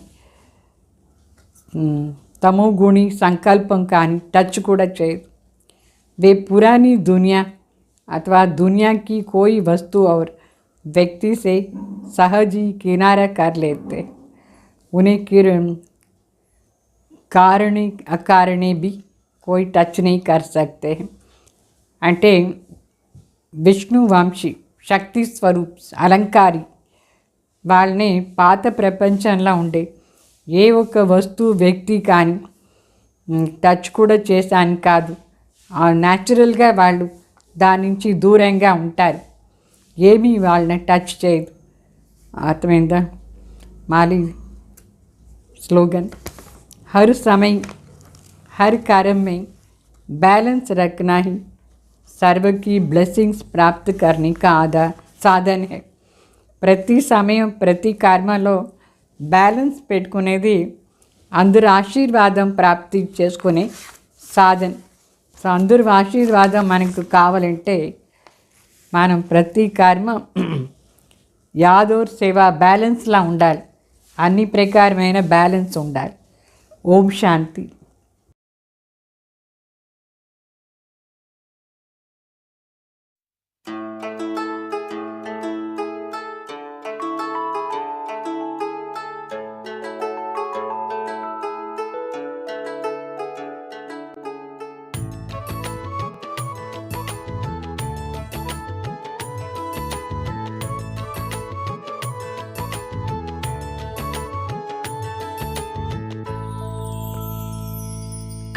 [SPEAKER 2] तमोगुणी संकल्पం కానీ टच కూడా చేయదు. वे पुरानी दुनिया अथवा दुनिया की कोई वस्तु और व्यक्ति से सहज ही किनारा कर लेते. उन्हें कारणे अकारणे भी कोई टच नहीं कर सकते हैं. అంటే విష్ణు వంశీ శక్తి స్వరూప్ అలంకారి వాళ్ళని పాత ప్రపంచంలో ఉండే ఏ ఒక్క వస్తువు వ్యక్తి కానీ టచ్ కూడా చేశాను కాదు. న్యాచురల్గా వాళ్ళు దాని నుంచి దూరంగా ఉంటారు, ఏమీ వాళ్ళని టచ్ చేయదు. అర్థమైందా? మాలి స్లోగన్, हर समय हर कार्य में बैलेंस रखना ही सर्व की ब्लेसिंग्स प्राप्त करने का साधन है. ప్రతి సమయం ప్రతి కర్మలో బ్యాలెన్స్ పెట్టుకునేది అందరి ఆశీర్వాదం ప్రాప్తి చేసుకునే సాధన. సో అందరి ఆశీర్వాదం మనకు కావాలంటే మనం ప్రతి కర్మ యాదోర్ సేవ బ్యాలెన్స్లా ఉండాలి, అన్ని ప్రకారమైన బ్యాలెన్స్ ఉండాలి. ఓం శాంతి.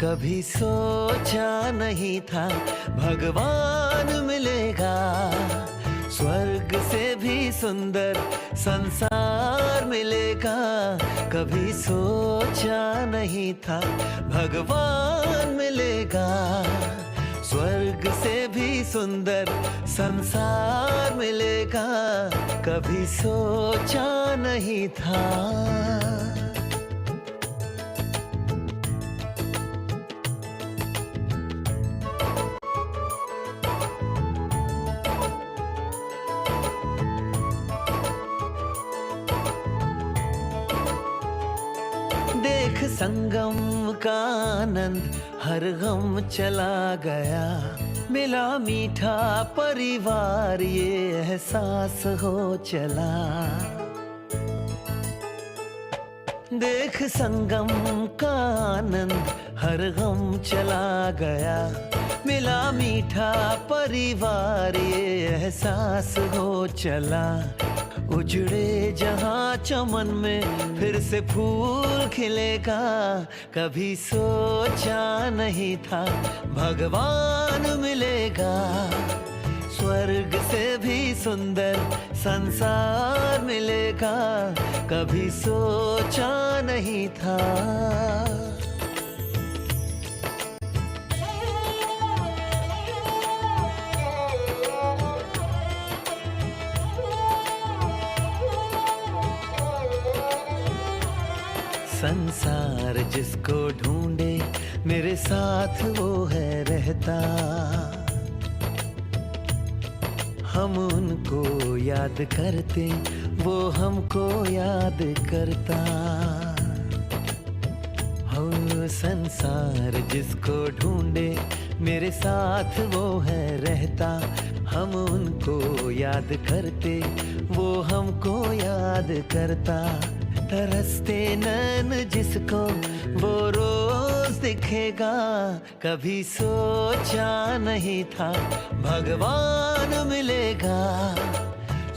[SPEAKER 1] कभी सोचा नहीं था भगवान मिलेगा, स्वर्ग से भी सुंदर संसार मिलेगा. कभी सोचा नहीं था भगवान मिलेगा, स्वर्ग से भी सुंदर संसार मिलेगा. कभी सोचा नहीं था. देख संगम का आनंद हर गम चला गया, मिला मीठा परिवार ये एहसास हो चला। देख संगम का आनंद हर गम चला गया, मिला मीठा परिवार ये एहसास हो चला। उजड़े जहाँ चमन में फिर से फूल खिलेगा, कभी सोचा नहीं था भगवान मिलेगा। स्वर्ग से भी सुंदर संसार मिलेगा, कभी सोचा नहीं था। संसार जिसको ढूंढे मेरे साथ वो है रहता, हम उनको याद करते वो हमको याद करता। हो संसार जिसको ढूंढे मेरे साथ वो है रहता, हम उनको याद करते वो हमको याद करता। तरसते नैन जिसको वो रोज दिखेगा, कभी सोचा नहीं था भगवान मिलेगा।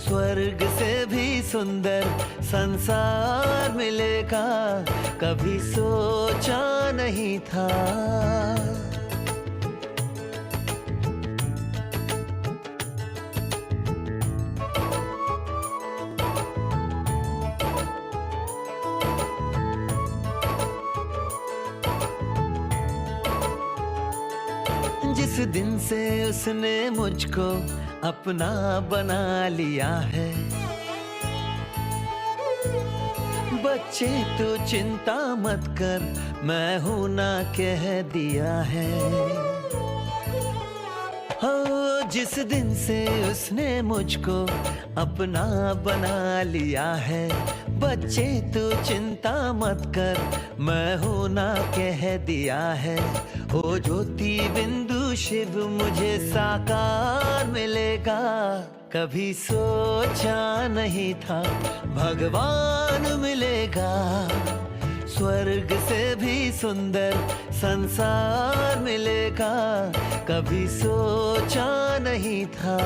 [SPEAKER 1] स्वर्ग से भी सुंदर संसार मिलेगा, कभी सोचा नहीं था। जिस दिन से उसने मुझको अपना बना लिया है, बच्चे तो चिंता मत कर मैं हूं ना कह दिया है। हो जिस दिन से उसने मुझको अपना बना लिया है, बच्चे तो चिंता मत कर मैं हूं ना कह दिया है। ओ ज्योति बिंदु शिव मुझे साकार मिलेगा, कभी सोचा नहीं था भगवान मिलेगा। स्वर्ग से भी सुंदर संसार मिलेगा, कभी सोचा नहीं था।